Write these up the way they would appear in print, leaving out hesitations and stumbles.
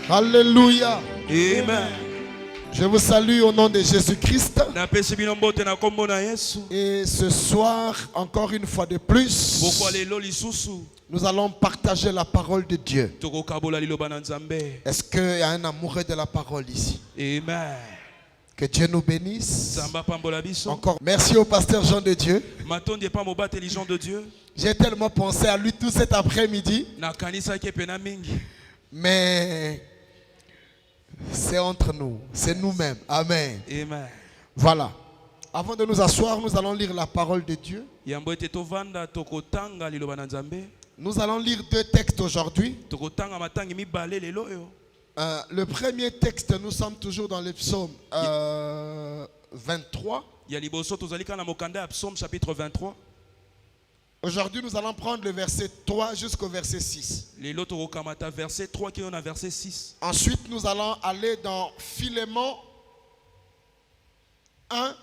Alléluia. Amen. Je vous salue au nom de Jésus-Christ. Napesi bino mbote na kombo na Yesu. Et ce soir, encore une fois de plus, Boko lelo lisusu. nous allons partager la parole de Dieu. Toko kabola liloba na Nzambe. Est-ce qu'il y a un amoureux de la parole ici? Amen. Que Dieu nous bénisse. Zamba pambola biso. Encore merci au pasteur Jean de Dieu. Matondi pa moba intelligent de Dieu. J'ai tellement pensé à lui tout cet après-midi. Na kanisa ke pena mingi. Mais c'est entre nous, c'est nous-mêmes. Amen. Amen. Voilà. Avant de nous asseoir, nous allons lire la parole de Dieu. Yambo ete tovanda toko tanga liloba na Nzambe. Nous allons lire deux textes aujourd'hui. Toko tanga matangi mibale lelo yo. Le premier texte, nous sommes toujours dans le psaume 23. Ya liboso tozali kana mokanda ya Psaume chapitre 23. Aujourd'hui, nous allons prendre le verset 3 jusqu'au verset 6. Lelo toko kamata verset 3 qui est na verset 6. Ensuite, nous allons aller dans Philémon 1.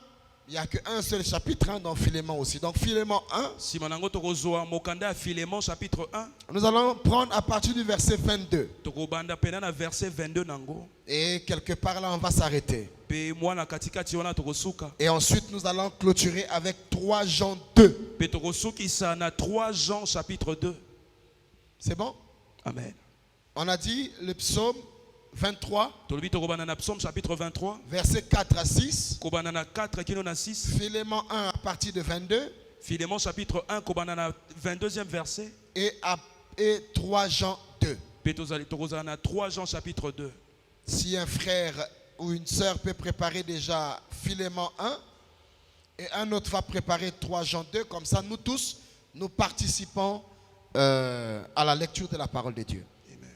Il n'y a qu'un seul chapitre dans Philémon aussi. Donc Philémon 1. Simanango toko zoa mokanda ya Philémon chapitre 1. Nous allons prendre à partir du verset 22. Toko banda pena na verset 22 nango. Et quelque part là, on va s'arrêter. Pe mwana katikati wana toko suka. Et ensuite, nous allons clôturer avec 3 Jean 2. Pe toko suki sa na 3 Jean chapitre 2. C'est bon? Amen. On a dit le psaume 23, Tolobi toko banda na Psaume chapitre 23. verset 4 à 6. Kobana na 4 kino na 6. Philémon 1 à partir de 22. Philémon chapitre 1 kobana na 22e verset. Et 3 Jean 2. Pe tozali toko za na 3 Jean chapitre 2. Si un frère ou une sœur peut préparer déjà Philémon 1 et un autre va préparer 3 Jean 2, comme ça nous tous, nous participons à la lecture de la parole de Dieu. Amen.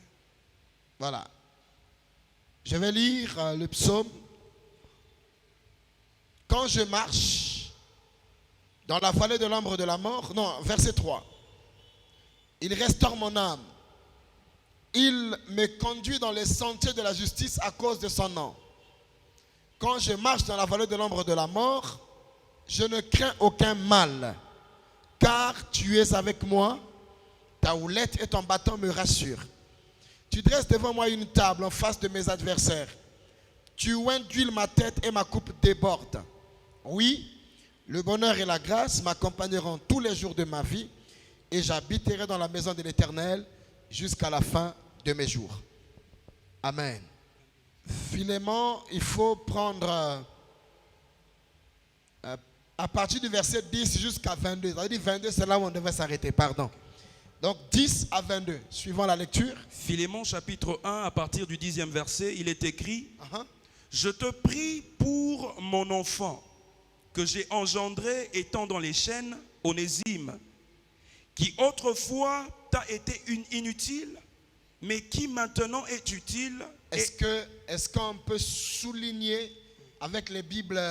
Voilà. Je vais lire le psaume. Quand je marche dans la vallée de l'ombre de la mort, non, verset 3. Il restaure mon âme. Il me conduit dans les sentiers de la justice à cause de son nom. Quand je marche dans la vallée de l'ombre de la mort, je ne crains aucun mal, car tu es avec moi, ta houlette et ton bâton me rassurent. Tu dresses devant moi une table en face de mes adversaires. Tu oins d'huile ma tête et ma coupe déborde. Oui, le bonheur et la grâce m'accompagneront tous les jours de ma vie et j'habiterai dans la maison de l'Éternel jusqu'à la fin de mes jours. Amen. Philémon, il faut prendre à partir du verset 10 jusqu'à 22. Ça veut dire 22, c'est là où on devait s'arrêter, pardon. Donc 10 à 22, suivant la lecture. Philémon chapitre 1 à partir du 10e verset, il est écrit: Je te prie pour mon enfant que j'ai engendré étant dans les chaînes, Onésime, qui autrefois t'a été inutile, mais qui maintenant est utile. Est-ce qu'on peut souligner avec les Bibles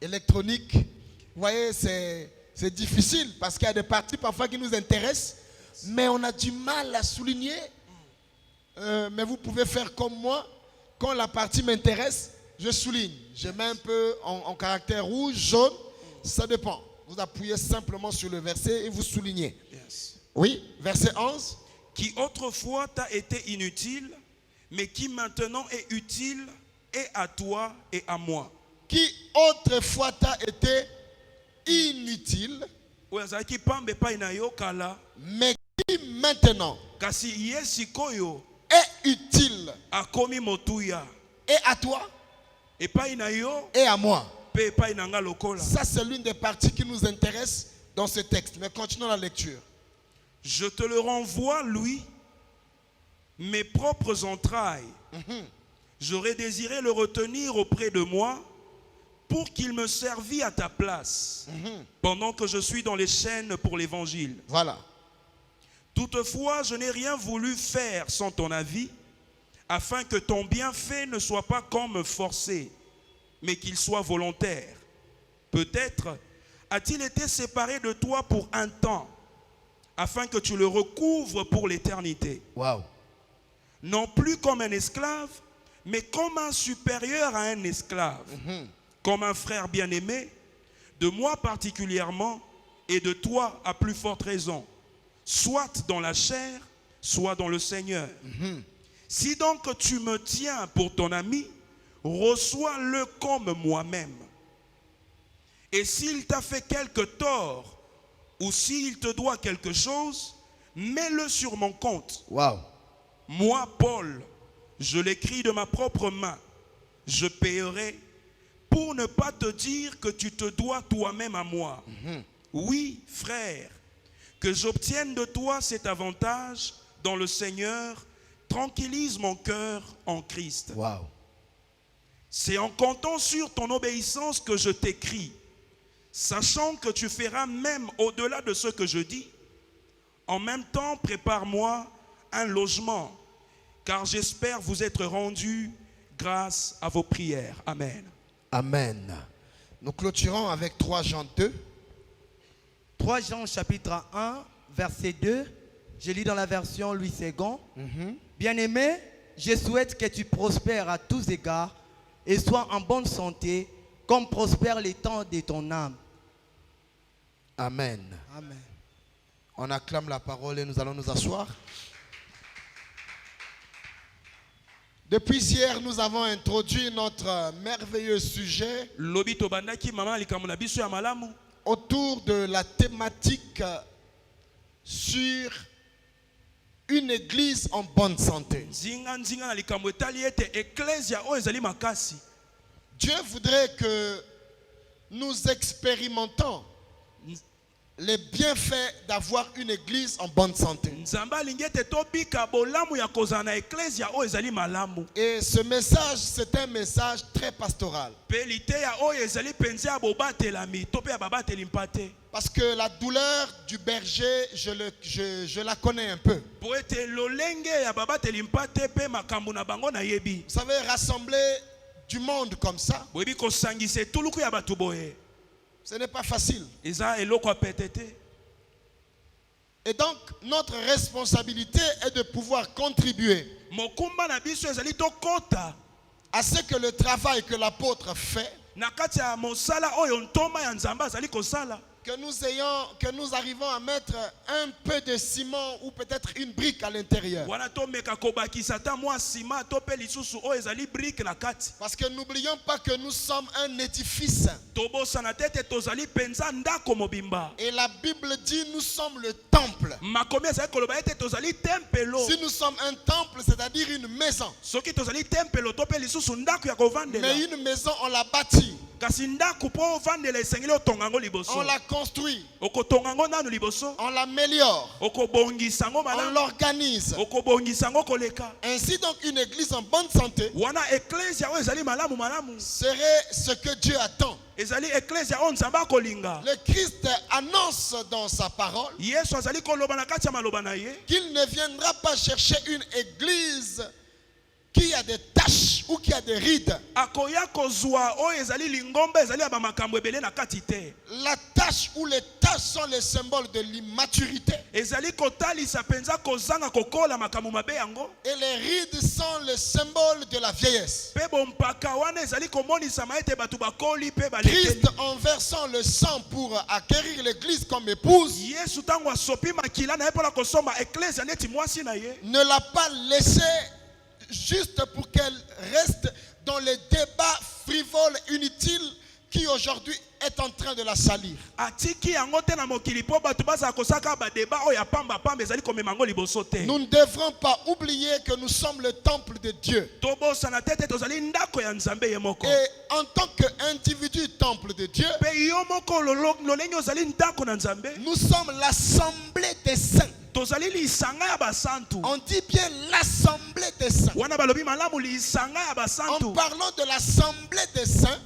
électroniques? Vous voyez, c'est difficile parce qu'il y a des parties parfois qui nous intéressent, mais on a du mal à souligner. Mais vous pouvez faire comme moi. Quand la partie m'intéresse, je souligne. Je mets un peu en caractère rouge, jaune, ça dépend. Vous appuyez simplement sur le verset et vous soulignez. Yes. Oui, verset 11. Qui autrefois t'a été inutile, mais qui maintenant est utile et à toi et à moi. Qui autrefois t'a été inutile, mais qui maintenant est utile et à toi et à moi. Ça, c'est l'une des parties qui nous intéresse dans ce texte. Mais continuons la lecture. Je te le renvoie, lui, mes propres entrailles. J'aurais désiré le retenir auprès de moi pour qu'il me servît à ta place pendant que je suis dans les chaînes pour l'évangile. Voilà. Toutefois, je n'ai rien voulu faire sans ton avis, afin que ton bienfait ne soit pas comme forcé, mais qu'il soit volontaire. Peut-être a-t-il été séparé de toi pour un temps, afin que tu le recouvres pour l'éternité. Wow. Non plus comme un esclave, mais comme un supérieur à un esclave. Comme un frère bien-aimé, de moi particulièrement, et de toi à plus forte raison, soit dans la chair, soit dans le Seigneur. Si donc tu me tiens pour ton ami, reçois-le comme moi-même. Et s'il t'a fait quelque tort, ou s'il te doit quelque chose, mets-le sur mon compte. Wow. Moi, Paul, je l'écris de ma propre main. Je payerai pour ne pas te dire que tu te dois toi-même à moi. Oui, frère, que j'obtienne de toi cet avantage dans le Seigneur, tranquillise mon cœur en Christ. Wow. C'est en comptant sur ton obéissance que je t'écris, sachant que tu feras même au-delà de ce que je dis. En même temps, prépare-moi un logement, car j'espère vous être rendu grâce à vos prières. Amen. Amen. Nous clôturons avec 3 Jean 2. 3 Jean chapitre 1, verset 2. Je lis dans la version Louis II. Bien-aimé, je souhaite que tu prospères à tous égards et sois en bonne santé, comme prospère les temps de ton âme. Amen. Amen. On acclame la parole et nous allons nous asseoir. Depuis hier, nous avons introduit notre merveilleux sujet autour de la thématique sur une église en bonne santé. Dieu voudrait que nous expérimentons les bienfaits d'avoir une église en bonne santé. Et ce message, c'est un message très pastoral. Parce que la douleur du berger, je la connais un peu. Vous savez, rassembler du monde comme ça, ce n'est pas facile. Et donc, notre responsabilité est de pouvoir contribuer à ce que le travail que l'apôtre fait, que nous arrivons à mettre un peu de ciment ou peut-être une brique à l'intérieur. Parce que n'oublions pas que nous sommes un édifice. Et la Bible dit nous sommes le temple. Si nous sommes un temple, c'est-à-dire une maison. Mais une maison, on l'a bâtie. On la construit, on l'améliore, on l'organise. Ainsi donc une église en bonne santé serait ce que Dieu attend. Le Christ annonce dans sa parole qu'il ne viendra pas chercher une église qui a des taches ou qui a des rides. La tache ou les taches sont les symboles de l'immaturité. Et les rides sont les symboles de la vieillesse. Christ, en versant le sang pour acquérir l'église comme épouse, ne l'a pas laissé juste pour qu'elle reste dans les débats frivoles, inutiles, qui aujourd'hui est en train de la salir. Nous ne devrons pas oublier que nous sommes le temple de Dieu. Et en tant qu'individu temple de Dieu, nous sommes l'assemblée des saints. On dit bien l'assemblée des saints. En parlant de l'assemblée des saints,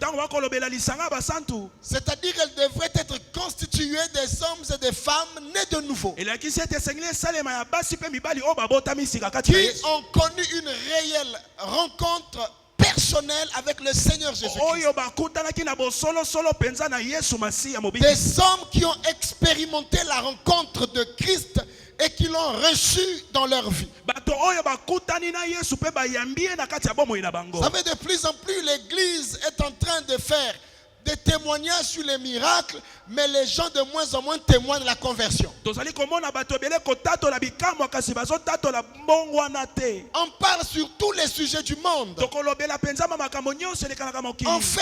c'est-à-dire qu'elle devrait être constituée des hommes et des femmes nés de nouveau, qui ont connu une réelle rencontre personnelle avec le Seigneur Jésus-Christ. Des hommes qui ont expérimenté la rencontre de Christ et qui l'ont reçu dans leur vie. Vous savez, de plus en plus, l'Église est en train de faire des témoignages sur les miracles, mais les gens de moins en moins témoignent de la conversion. tozali komona bato ebele kotatola bikamwa kasi bazotatola mbongo wana te. On parle sur tous les sujets du monde. Tokolobela penza makambo nyonso elekanaka mokili. On fait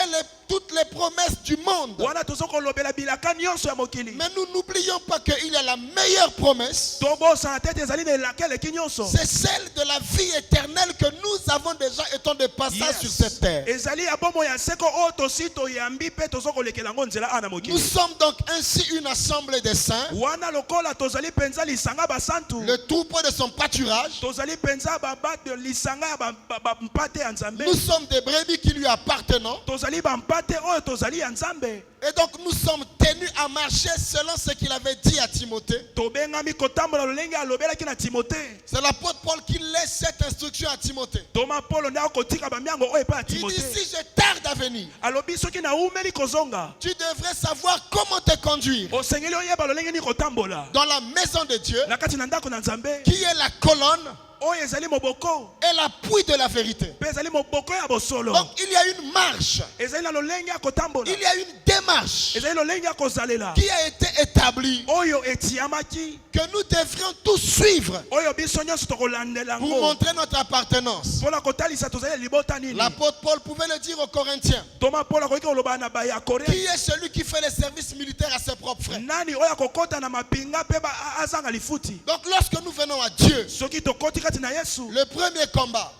toutes les promesses du monde. wana tozokolobela bilaka nyonso ya mokili. Mais nous n'oublions pas qu'il y a la meilleure promesse. tobosana te ezali na elaka eleki nyonso. C'est celle de la vie éternelle que nous avons déjà étant de passage sur cette terre. ezali ya bomo ya seko oyo tosi toyambi pe tozokolekela ngo nzela ana Nous mokili. sommes donc ainsi une assemblée des saints. wana lokola tozali penza lisanga basantu. Le troupeau de son pâturage. tozali penza babato lisanga ya bampate ya nzambe. Nous sommes des brebis qui lui appartenons. tozali bampate oyo tozali ya nzambe. Et donc nous sommes tenus à marcher selon ce qu'il avait dit à Timothée. tobengami kotambola lolenge alobelaki na timote. C'est l'apôtre Paul qui laisse cette instruction à Timothée. toma polo nde akotika bamiango oyo epai ya Il dit, timote. si je tarde à venir, alobi soki naumeli kozonga tu devrais savoir comment te conduire osengeli oyeba lolenge ni kotambola dans la maison de Dieu, na kati na ndako na nzambe qui est la colonne oyo ezali moboko et l'appui de la vérité. mpe ezali moboko ya bosolo. Donc il y a une marche, ezali na lolenge ya kotambola, il y a une démarche ezali lolenge ya kozalela qui a été établie oyo etiamaki que nous devrions tous suivre oyo biso nyonso tokolandela pour yango montrer notre appartenance. mpona kotalisa tozali libota nini. L'apôtre Paul pouvait le dire aux Corinthiens. toma polo akoki koloba na baya Qui korea est celui qui fait les services militaires à ses propres frères? nani oyo akokota na mapinga mpe azanga lifuti. Donc lorsque nous venons à Dieu, soki tokoti kati na yesu le premier combat,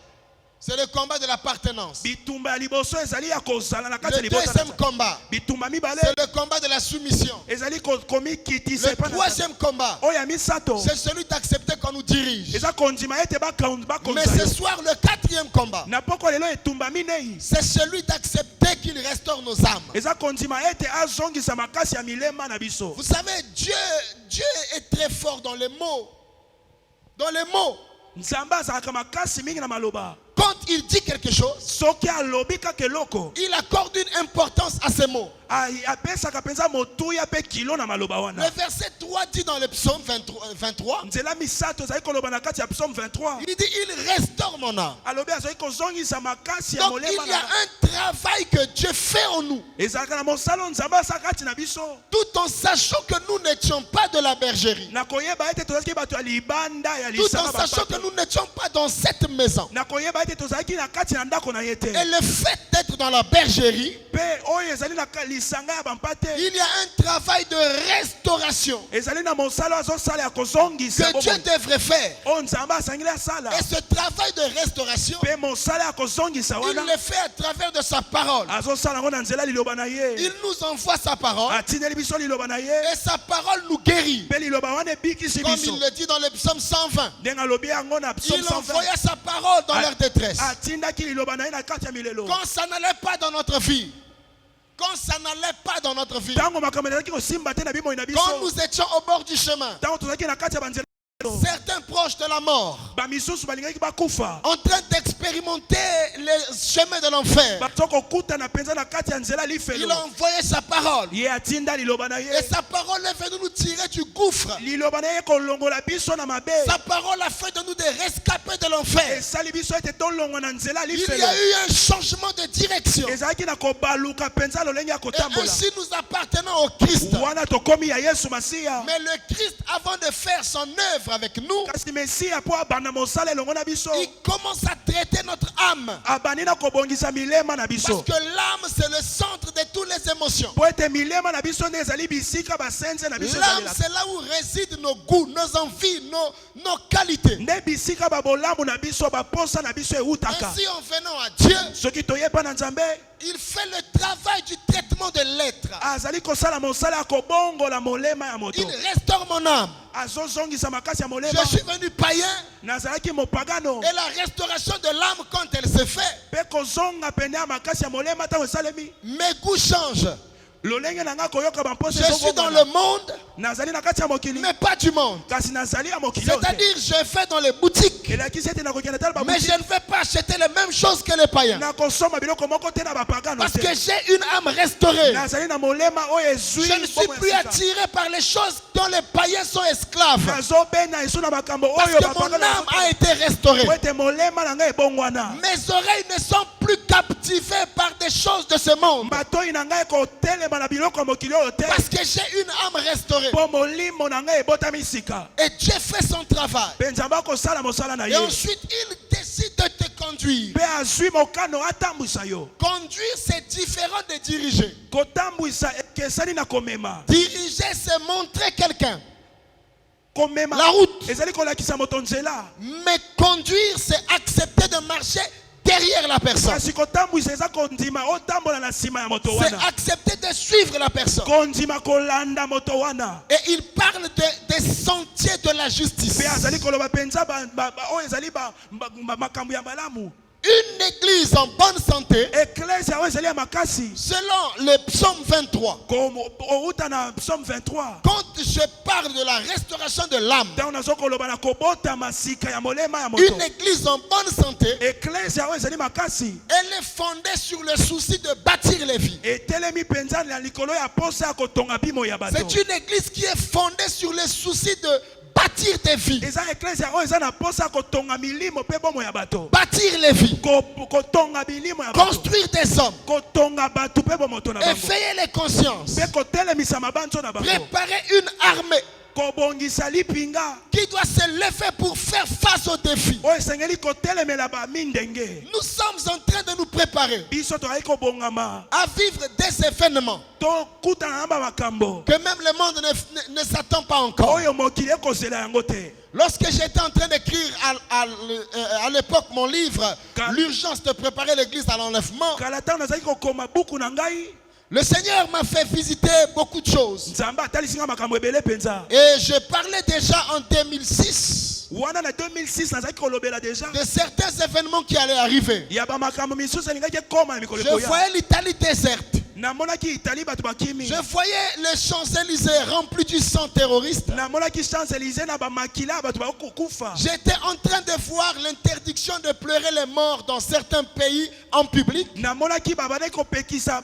c'est le combat de l'appartenance. bitumba ya liboso ezali ya kozala na kati ya Le libota na deuxième Nzambe. combat, bitumba mibale c'est le combat de la soumission. ezali komikitisa Le epai na troisième combat, oyo ya misato c'est celui d'accepter qu'on nous dirige. eza kondima ete Mais bakonza ce yo. soir, le quatrième combat, na poko lelo etumba minei c'est celui d'accepter qu'il restaure nos âmes. eza kondima ete azongisa makasi ya milema na biso. Vous savez, Dieu est très fort dans les mots. Dans les mots. nzambe azalaka makasi mingi na maloba. Quand il dit quelque chose, soki alobi kaka eloko il accorde une importance à ces mots. apesaka mpenza motuya mpe kilo na maloba Le wana. verset 3 dit dans le psaume 23, nzela misato ezali koloba na kati ya psaume 23 il dit, il restaure mon âme. alobi azali kozongisa makasi ya Donc molema il y a na un travail que Dieu fait en nous. ezalaka na mosala oyo nzambe asala kati na biso. Tout en sachant que nous n'étions pas de la bergerie. na koyeba ete tozalaki bato ya libanda ya Tout en lisanga sachant que bapato. nous n'étions pas dans cette maison. na koyeba ete tozalaki na kati na ndako na ye te. Et le fait d'être dans la bergerie, mpe oyo ezali na lisanga ya bampate il y a un travail de restauration ezali na mosala oyo azosala ya kozongisa que Dieu devrait faire. oyo nzambe asangeli asala. Et ce travail de restauration, mpe mosala ya kozongisa il wana le fait à travers de sa parole. azosala yango na nzela liloba na ye. Il nous envoie sa parole atindeli biso liloba na ye et sa parole nous guérit. mpe liloba wana ebikisi Comme biso il le dit dans le psaume 120. ndenge alobi yango na psaume Il 120. envoya sa parole dans leur détresse. atindaki liloba na ye na kati ya milelo. Quand ça n'allait pas dans notre vie, quand ça n'allait pas dans notre vie, ntango makambo ezalaki kosimba te na bimoi na biso. quand nous étions au bord du chemin, ntango tozalaki na kati ya banzela certains proches de la mort, bamisusu balingaki bakufa en train d'expérimenter les chemins de l'enfer, bato kokutana mpenza na kati ya nzela il lifelo. a envoyé sa parole. ye atinda liloba na Et ye. sa parole est venue nous tirer du gouffre. liloba na ye kolongola biso na mabe. Sa parole a fait de nous des rescapés de l'enfer. esali biso ete tolongwa na nzela Il y lifelo. a eu un changement de direction. ezalaki na kobaluka mpenza lolenge ya Et kotambola. ainsi nous appartenons au Christ. wana tokomi ya yesu masiya. Mais le Christ, avant de faire son œuvre avec nous, kasi mesiya mpo abanda mosala elongo na biso. il commence à traiter notre âme. abandi na kobongisa milema na Parce biso. que l'âme, c'est le centre de toutes les émotions. po ete milema na biso nde ezali bisika basenze na biso L'âme, ezalelaka. c'est là où résident nos goûts, nos envies, nos qualités. nde bisika babolamu na biso baposa na biso eutaka. Ainsi, en venant à Dieu, soki toyeba na nzambe il fait le travail du traitement de l'être. azali kosala mosala ya kobongola molema ya moto. Il restaure mon âme. azozongisa makasi ya molema. Je suis venu païen nazalaki mopagano. et la restauration de l'âme, quand elle se fait, mpe kozonga pene ya makasi ya molema ntango esalemi. mes goûts changent. lolenge na nga koyoka bamposa Je suis dans le monde, nazali na kati ya mokili mais pas du monde. kasi nazali ya mokili oyo te. C'est-à-dire, je vais dans les boutiques, elakisi ete nakokende tala mais je baboutique ne vais pas acheter les mêmes choses que les païens. nakosomba biloko moko te na bapagano Parce te. que j'ai une âme restaurée. nazali na molema oyo ezwi Je ne suis bomoi ya plus sika. attiré par les choses dont les païens sont esclaves. nazobena esu na makambo Parce oyo que mon âme a été restaurée. po ete molema na ngai ebongwana. Mes oreilles ne sont plus captivées par des choses de ce monde. matoi na ngai kotelema na biloko ya mokili oyo te. Parce que j'ai une âme restaurée. po molimo na ngai ebotami sika. Et Dieu fait son travail. mpe nzambe akosala mosala na Et ye. ensuite, il décide de te conduire. mpe azwi mokano atambwisa yo. Conduire, c'est différent de diriger. kotambwisa ekesani na komema. Diriger, c'est montrer quelqu'un komema la route. ezali kolakisa moto nzela. Mais conduire, c'est accepter de marcher derrière la personne. kasi kotambwisa eza kondima otambola na nsima ya moto C'est wana. accepter de suivre la personne. kondima kolanda moto wana. Et il parle des sentiers de la justice. mpe azali koloba mpenza oyo ezali makambo ya malamu. Une église en bonne santé, eklesia oyo ezali ya makasi. selon le psaume 23, outa na psaume 23 quand je parle de la restauration de l'âme, ntango nazokoloba na kobotama sika ya molema ya moto. une église en bonne santé, eklesia oyo ezali makasi elle est fondée sur le souci de bâtir les vies. etelemi mpenza na likolo ya posa ya kotonga bimo ya bato. C'est une église qui est fondée sur le souci de bâtir des vies. eza eklesia oyo eza na posa ya kotonga milimo mpe bomo ya bato. Bâtir les vies. kotonga milimo ya bato. Construire des hommes. kotonga bato mpe bomoto na bango. Éveiller les consciences. mpe kotelemisa mabanzo na bango. Préparer une armée kobongisa lipinga qui doit se lever pour faire face aux défis. oyo esengeli kotelemela bamindenge. Nous sommes en train de nous préparer biso tozali kobongama à vivre des événements tokutana na bamakambo que même le monde ne s'attend pas encore. oyo mokili ekozela yango te. Lorsque j'étais en train d'écrire à l'époque mon livre, Car- L'urgence de préparer l'église à l'enlèvement, kala ntango nazali kokoma buku na ngai le Seigneur m'a fait visiter beaucoup de choses. nzambe atalisinga makambo ebele mpenza. Et je parlais déjà en 2006 wana na 2006 nazali kolobela deja de certains événements qui allaient arriver. ya bamakambo misusu elingaki ekoma na mikolo Je ekoya. voyais l'Italie déserte. namonaki itali bato bakimi. Je voyais les Champs-Élysées remplis du sang terroriste. namonaki champs élysées na bamakila ya bato bakokufa. J'étais en train de voir l'interdiction de pleurer les morts dans certains pays en public. namonaki babandaki kopekisa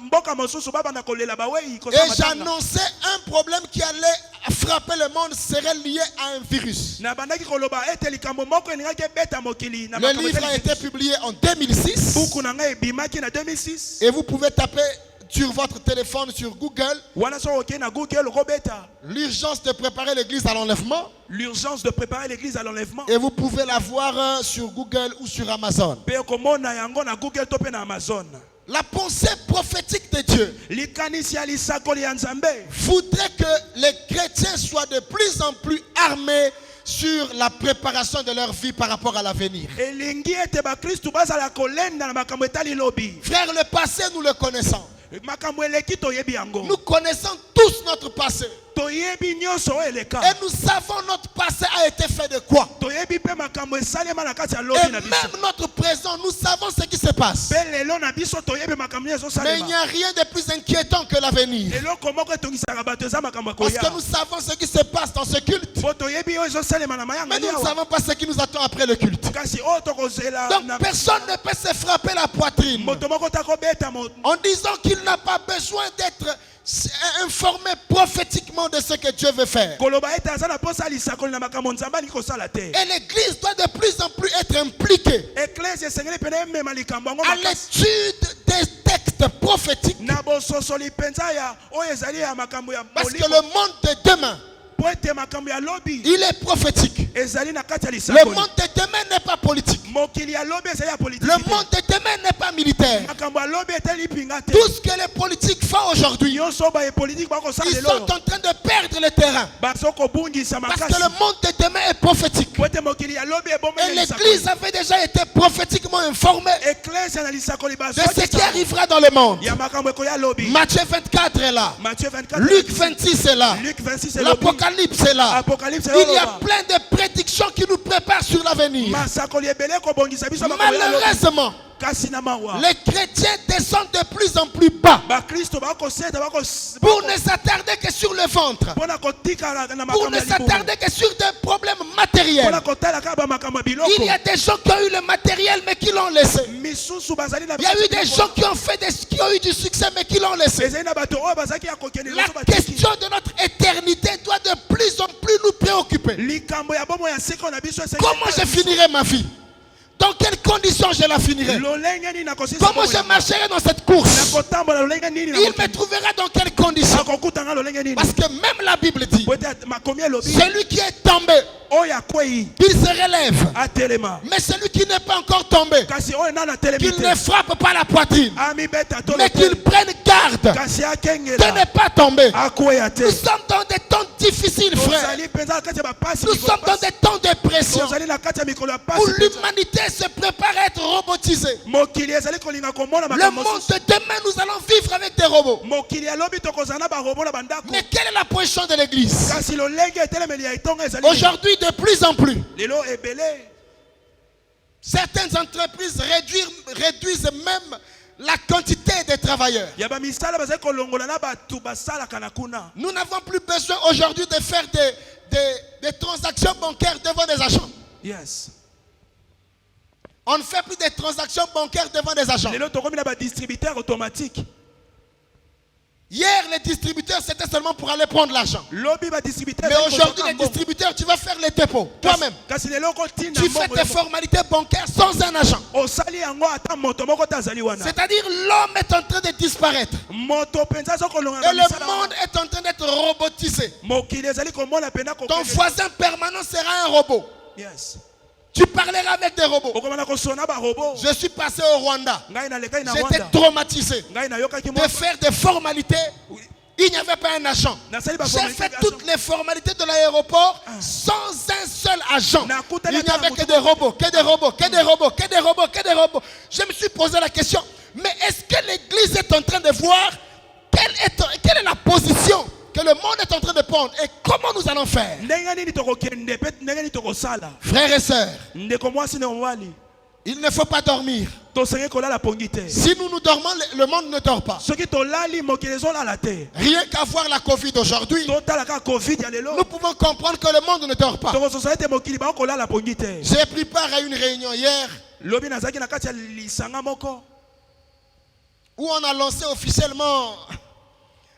mboka mosusu babanda kolela bawei Et kosala matanga. j'annonçais un problème qui allait frapper le monde serait lié à un virus. nabandaki koloba ete likambo moko elingaki ebeta mokili na Le makambo livre a etali- été publié en 2006 buku na ngai ebimaki na 2006 et vous pouvez taper sur votre téléphone sur Google wana soki okei na google okobeta l'urgence de préparer l'église à l'enlèvement l'urgence de préparer l'église à l'enlèvement et vous pouvez la voir sur Google ou sur Amazon. mpe okomona yango na google to mpe na amazon. La pensée prophétique de Dieu likanisi ya lisakoli ya nzambe voudrait que les chrétiens soient de plus en plus armés sur la préparation de leur vie par rapport à l'avenir. elingi ete bakristu bazala kolenda na makambo etali lobi. Frère, le passé, nous le connaissons. makambo eleki toyebi yango. Nous connaissons tous notre passé. toyebi nyonso oyo eleka. Et nous savons notre passé a été fait de quoi. toyebi mpe makambo esalema na kati ya Et lobi na même biso. notre présent, nous savons ce qui se passe. mpe lelo na biso toyebi makambo nyonso Mais il n'y ezosalema. a rien de plus inquiétant que l'avenir. eloko moko etongisaka bato eza makambo ya Parce que koya. nous savons ce qui se passe dans ce culte. po toyebi oyo ezosalema na mayanga Mais nous ne liawa. savons pas ce qui nous attend après le culte. kasi oyo tokozela Donc na personne ne peut se frapper la poitrine moto moko takobeta en disant qu'il n'a pas besoin d'être informé prophétiquement de ce que Dieu veut faire. koloba ete aza na posa lisakoli na makambo nzambe alingi kosala te. Et l'église doit de plus en plus être impliquée eklesi esengeli pene emema likambo yango à makasi l'étude des textes prophétiques. na bososoli mpenza ya oyo ezali ya makambo ya Parce que molimo. le monde de demain, po ete makambo ya lobi il est prophétique. ezali na kati ya Le lisakoli. monde de demain n'est pas politique. mokili ya lobi ezali ya politiki Le te. monde de demain n'est pas militaire. makambo ya lobi etali lipinga te. Tout ce que les politiques font aujourd'hui, nyonso bayepolitiki bakosala ils lelo sont en train de perdre le terrain. bazokobungisa Parce makasi. que le monde de demain est prophétique. po ete mokili ya lobi Et ebomeli l'église lisakoli. avait déjà été prophétiquement informée eklesi na lisakoli de ce qui arrivera dans le monde. ya makambo ekoya lobi. Matthieu 24 est là. Matthieu 24 Luc 26 est là. Luc 26 est lobi. L'Apocalypse est là. Apocalypse Il y a eloba. plein de prédictions qui nous préparent sur l'avenir. masakoli ebele kobongisa biso makambo ya lobi. Malheureusement, kasi na mawa les chrétiens descendent de plus en plus bas ba Kristo ba ko seta ba ko pour ne s'attarder que sur le ventre, pona ko tika na pour makambo ne ya libumu s'attarder que sur des problèmes matériels. pona ko tala ka ba makambo ya biloko Il y a des gens qui ont eu le matériel mais qui l'ont laissé. misusu bazali na Il y a eu des gens qui ont fait qui ont eu du succès mais qui l'ont laissé. ezali na bato oyo bazaki ya kokende La liboso batiki question de notre éternité doit de plus en plus nous préoccuper. likambo ya bomo ya seko na biso esengeli Comment je finirai ma vie? Dans quelles conditions je la finirai? lolenge nini na kosisa Comment je marcherai dans cette course? na kotambola lolenge nini na Il me trouvera dans quelles conditions? kokutanga lolenge nini Parce que même la Bible dit, peut-être makomi elobi celui qui est tombé, oyo akwei il se relève. atelema Mais celui qui n'est pas encore tombé, kasi oyo nana telemi qu'il ne frappe pas la poitrine, amibeta tolo mais qu'il prenne garde kasi de akengela ne pas tomber. akwea te Nous sommes dans des temps difficiles, frère. ozali mpenza na kati ya bapasi Nous sommes dans des temps de pression ozali na kati ya mikolo ya où pasi l'humanité se prépare à être robotisée. mokili ezali kolinga komona Le makambo monde de demain, nous allons vivre avec des robots. mokili alobi tokozala na barobo na bandako Mais quelle est la position de l'Église? kasi lolenge etelemeli ya etonga ezali Aujourd'hui, de plus en plus, lelo ebele certaines entreprises réduisent même la quantité des travailleurs. ya bamisala bazali kolongola na bato basalaka na kuna Nous n'avons plus besoin aujourd'hui de faire des transactions bancaires devant des agents. yes On ne fait plus des transactions bancaires devant des agents. lelo tokomi na badistributeur automatique Hier, les distributeurs, c'était seulement pour aller prendre l'argent. lobi badistributeur Mais aujourd'hui, les distributeurs, tu vas faire les dépôts toi-même. kasi lelo kotinda Tu fais tes formalités bancaires sans un agent. osali yango ata moto moko te azali wana C'est-à-dire l'homme est en train de disparaître. moto mpenza azokolonga Et le monde est en train d'être robotisé. mokili ezali komona mpena Ton voisin permanent sera un robot. yes Tu parleras avec des robots. okomana kosona barobo Je suis passé au Rwanda. ngai nalekai na J'étais rwanda traumatisé ngai nayokaki de faire des formalités. Il n'y avait pas un agent. nasali J'ai baformalite fait toutes les formalités de l'aéroport sans un seul agent. Il n'y avait que des robots, que des robots, que des robots, que des robots, que des robots. Je me suis posé la question, mais est-ce que l'Église est en train de voir quelle est la position que le monde est en train de prendre et comment nous allons faire? ndenge nini tokokende pe ndenge nini tokosala Frères et sœurs, ndeko mwasi na mobali il ne faut pas dormir. tosenge kolala pongi te Si nous dormons, le monde ne dort pas. soki tolali mokili ezolala te Rien qu'à voir la Covid aujourd'hui, totala kaka covid ya lelo nous pouvons comprendre que le monde ne dort pas. tokososa ete mokili baokolala pongi te J'ai pris part à une réunion hier lobi nazalaki na kati ya lisanga moko où on a lancé officiellement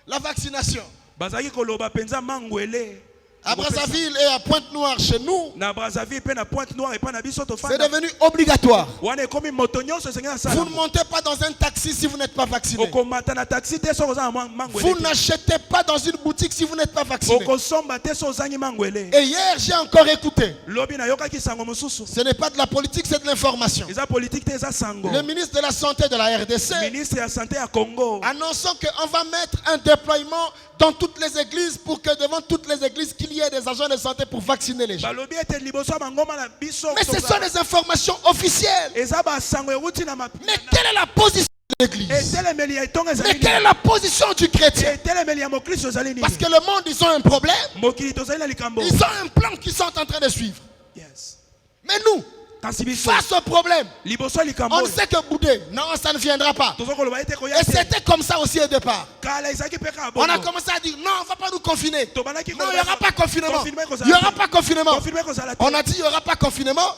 la vaccination. bazalaki koloba mpenza mangwele À Brazzaville et à Pointe-Noire chez nous, na Brazzaville pe na Pointe Noire epa na biso c'est tofanda devenu obligatoire. wana ekomi moto nyonso esengeli asala Vous ne montez pas dans un taxi si vous n'êtes pas vacciné. okomata na taxi te soki oza na mangwele Vous te. n'achetez pas dans une boutique si vous n'êtes pas vacciné. okosomba te so ozangi mangwele Et hier, j'ai encore écouté. lobi nayokaki sango mosusu Ce n'est pas de la politique, c'est de l'information. eza politique te eza sango Le ministre de la Santé de la RDC ministre ya santé ya Congo annonçant qu'on va mettre un déploiement dans toutes les églises pour que devant toutes les églises qu'il y ait des agents de santé pour vacciner les gens. balobi ete liboso ya bangoma na biso Mais ce sont des informations officielles. eza basango euti na Mais quelle est la position de l'église? etelemeli ya etongo Mais ezali quelle est la position du chrétien? etelemeli ya mokristo ezali nini Parce que le monde, ils ont un problème. mokili tozali na likambo Ils ont un plan qu'ils sont en train de suivre. yes Mais nous, kasi biso face au problème, liboso ya likambo on ne sait que bouder. Non, ça ne viendra pas. tozokoloba ete koya Et te c'était comme ça aussi au départ. kala ezalaki mpe kaka On a bongo commencé à dire non, on ne va pas nous confiner. tobandaki Non, il n'y aura pas confinement. Confinement Il n'y aura pas confinement. confirme kozala te On a dit il n'y aura pas confinement.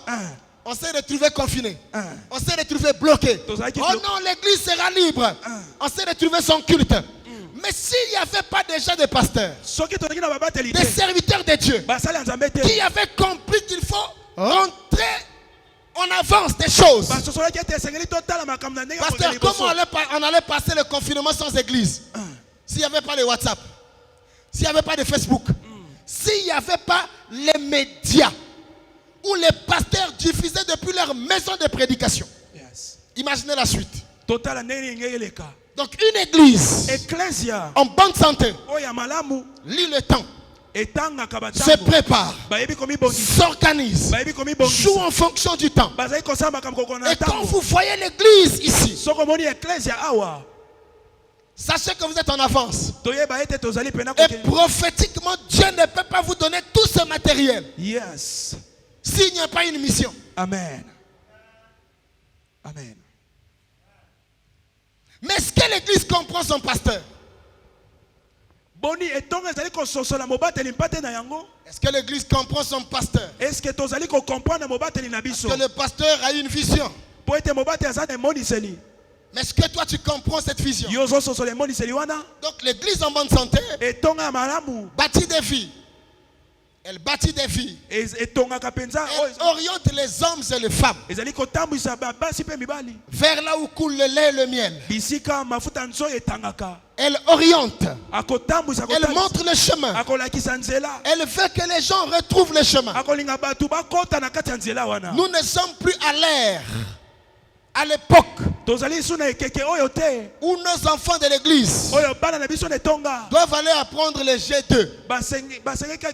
On s'est retrouvé confiné. On s'est retrouvé bloqué. Oh non, l'église sera libre. On s'est retrouvé sans culte. Mais s'il n'y avait pas déjà des pasteurs, soki tozalaki na babateli des te serviteurs de Dieu, basali ya nzambe te qui avaient compris qu'il faut rentrer en avance des choses. basosolaki ete esengeli totala makambo na ndenge ya Pasteur, kozala comment liboso on allait passer le confinement sans église? S'il n'y avait pas de WhatsApp, s'il n'y avait pas de Facebook, s'il n'y avait pas les médias où les pasteurs diffusaient depuis leur maison de prédication. yes Imaginez la suite. totala ndenge ninge eleka Donc une église ecclesia en bonne santé oyo ya malamu lit le temps, etangaka se batango prépare, bayebi komibongisa s'organise, bayebi joue komibongisa en fonction du temps. bazali kosala makambo kokona na Et quand ntango vous voyez l'église ici, soki omoni ecclesia awa sachez que vous êtes en avance. toyeba ete tozali mpena Et kokende prophétiquement, Dieu ne peut pas vous donner tout ce matériel yes s'il n'y a pas une mission. amen amen Mais est-ce que l'église comprend son pasteur? Boni etonga ezali kososola mobateli mpate na yango. Est-ce que l'église comprend son pasteur? Est-ce que tozali ko comprendre mobateli na biso? Est-ce que le pasteur a une vision? Po ete mobateli aza na moniseli. Mais est-ce que toi tu comprends cette vision? Yo zo sosola moniseli wana. Donc l'église en bonne santé Etonga malamu. bâtit des vies. Elle bâtit des vies. Etonga kapenza. Elle oriente les hommes et les femmes Ezali kotambwisa basi pe mibali. vers là où coule le lait et le miel. Bisika mafuta nzo etangaka. Elle oriente. Akotambwisa Elle montre le chemin. akolakisa nzela. Elle veut que les gens retrouvent le chemin. Akolinga batu bakota na kati ya nzela wana. Nous ne sommes plus à l'ère, à l'époque Tozali suna ekeke oyo te. où nos enfants de l'église Oyo bana na biso netonga. doivent aller apprendre les G2. Basengi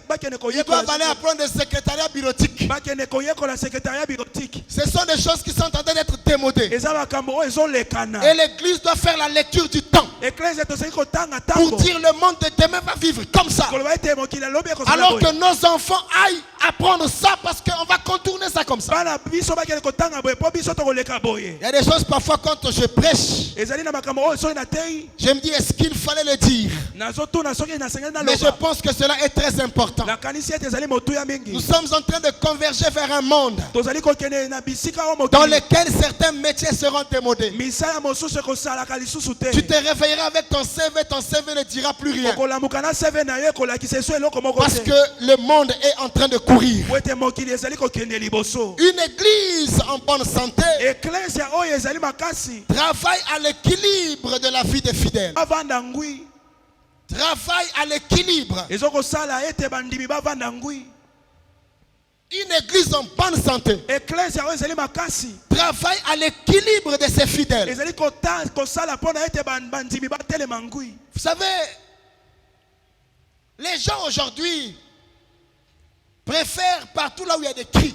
bakene Ils koyekola. doivent aller apprendre le secrétariat bureautique. Bakene koyekola secrétariat bureautique. Ce sont des choses qui sont en train d'être démodées. Eza makambo oyo ezolekana. Et l'église doit faire la lecture du temps Eklezia tozali kotanga pour tango. dire le monde de demain va vivre comme ça. Koloba ete mokili alobi ekozala Alors boye. que nos enfants aillent apprendre ça parce qu'on va contourner ça comme ça. Bana biso bakene kotanga boye po biso tokoleka boye. Il y a des choses parfois quand je prêche, Ezali na makambo oyo soki natei. je me dis est-ce qu'il fallait le dire? Nazotuna soki nasengeli Mais je naloba. pense que cela est très important. Nakanisi ete ezali motuya Nous mingi. sommes en train de converger vers un monde Tozali kokende na bisika oyo dans mokili. lequel certains métiers seront démodés. Misala mosusu ekosalaka lisusu te. Tu te réveilleras avec ton CV ne dira plus rien. Okolamuka na seve na yo ekolakisa eso eloko moko Parce te. que le monde est en train de courir. Po ete mokili ezali kokende liboso. Une église en bonne santé Eklezia oyo ezali makasi. travaille à l'équilibre de la vie des fidèles. Bavanda ngwi. Travaille à l'équilibre. Ezokosala ete bandimi bavanda ngwi. Une église en bonne santé Eklezia oyo ezali makasi. travaille à l'équilibre de ses fidèles. Ezali kosala mpona ete bandimi batelema ngwi. Vous savez, les gens aujourd'hui préfèrent partout là où il y a des cris,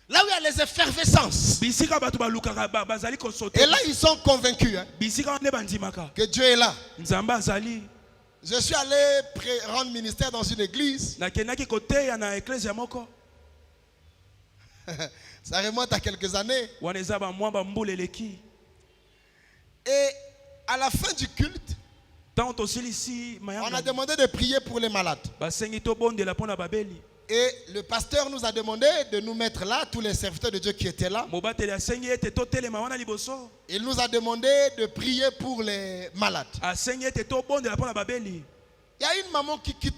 là où il y a les effervescences. Bisika batu balukaka bazali kosote. Et là, ils sont convaincus Bisika wane bandimaka. que Dieu est là. Nzamba azali. Je suis allé rendre ministère dans une église. Nakendaki koteya na eklezia moko. Ça remonte à quelques années. Wana eza bamwa bambula eleki. Et à la fin du culte, Tant tosilisi on a mayanga. demandé de prier pour les malades. Basengi tobondela mpona babeli. Et le pasteur nous a demandé de nous mettre là, tous les serviteurs de Dieu qui étaient là. Mobateli asengi ete totelema wana liboso. Il nous a demandé de prier pour les malades. Asengi ete tobondela mpona babeli. Il y a une maman qui quitte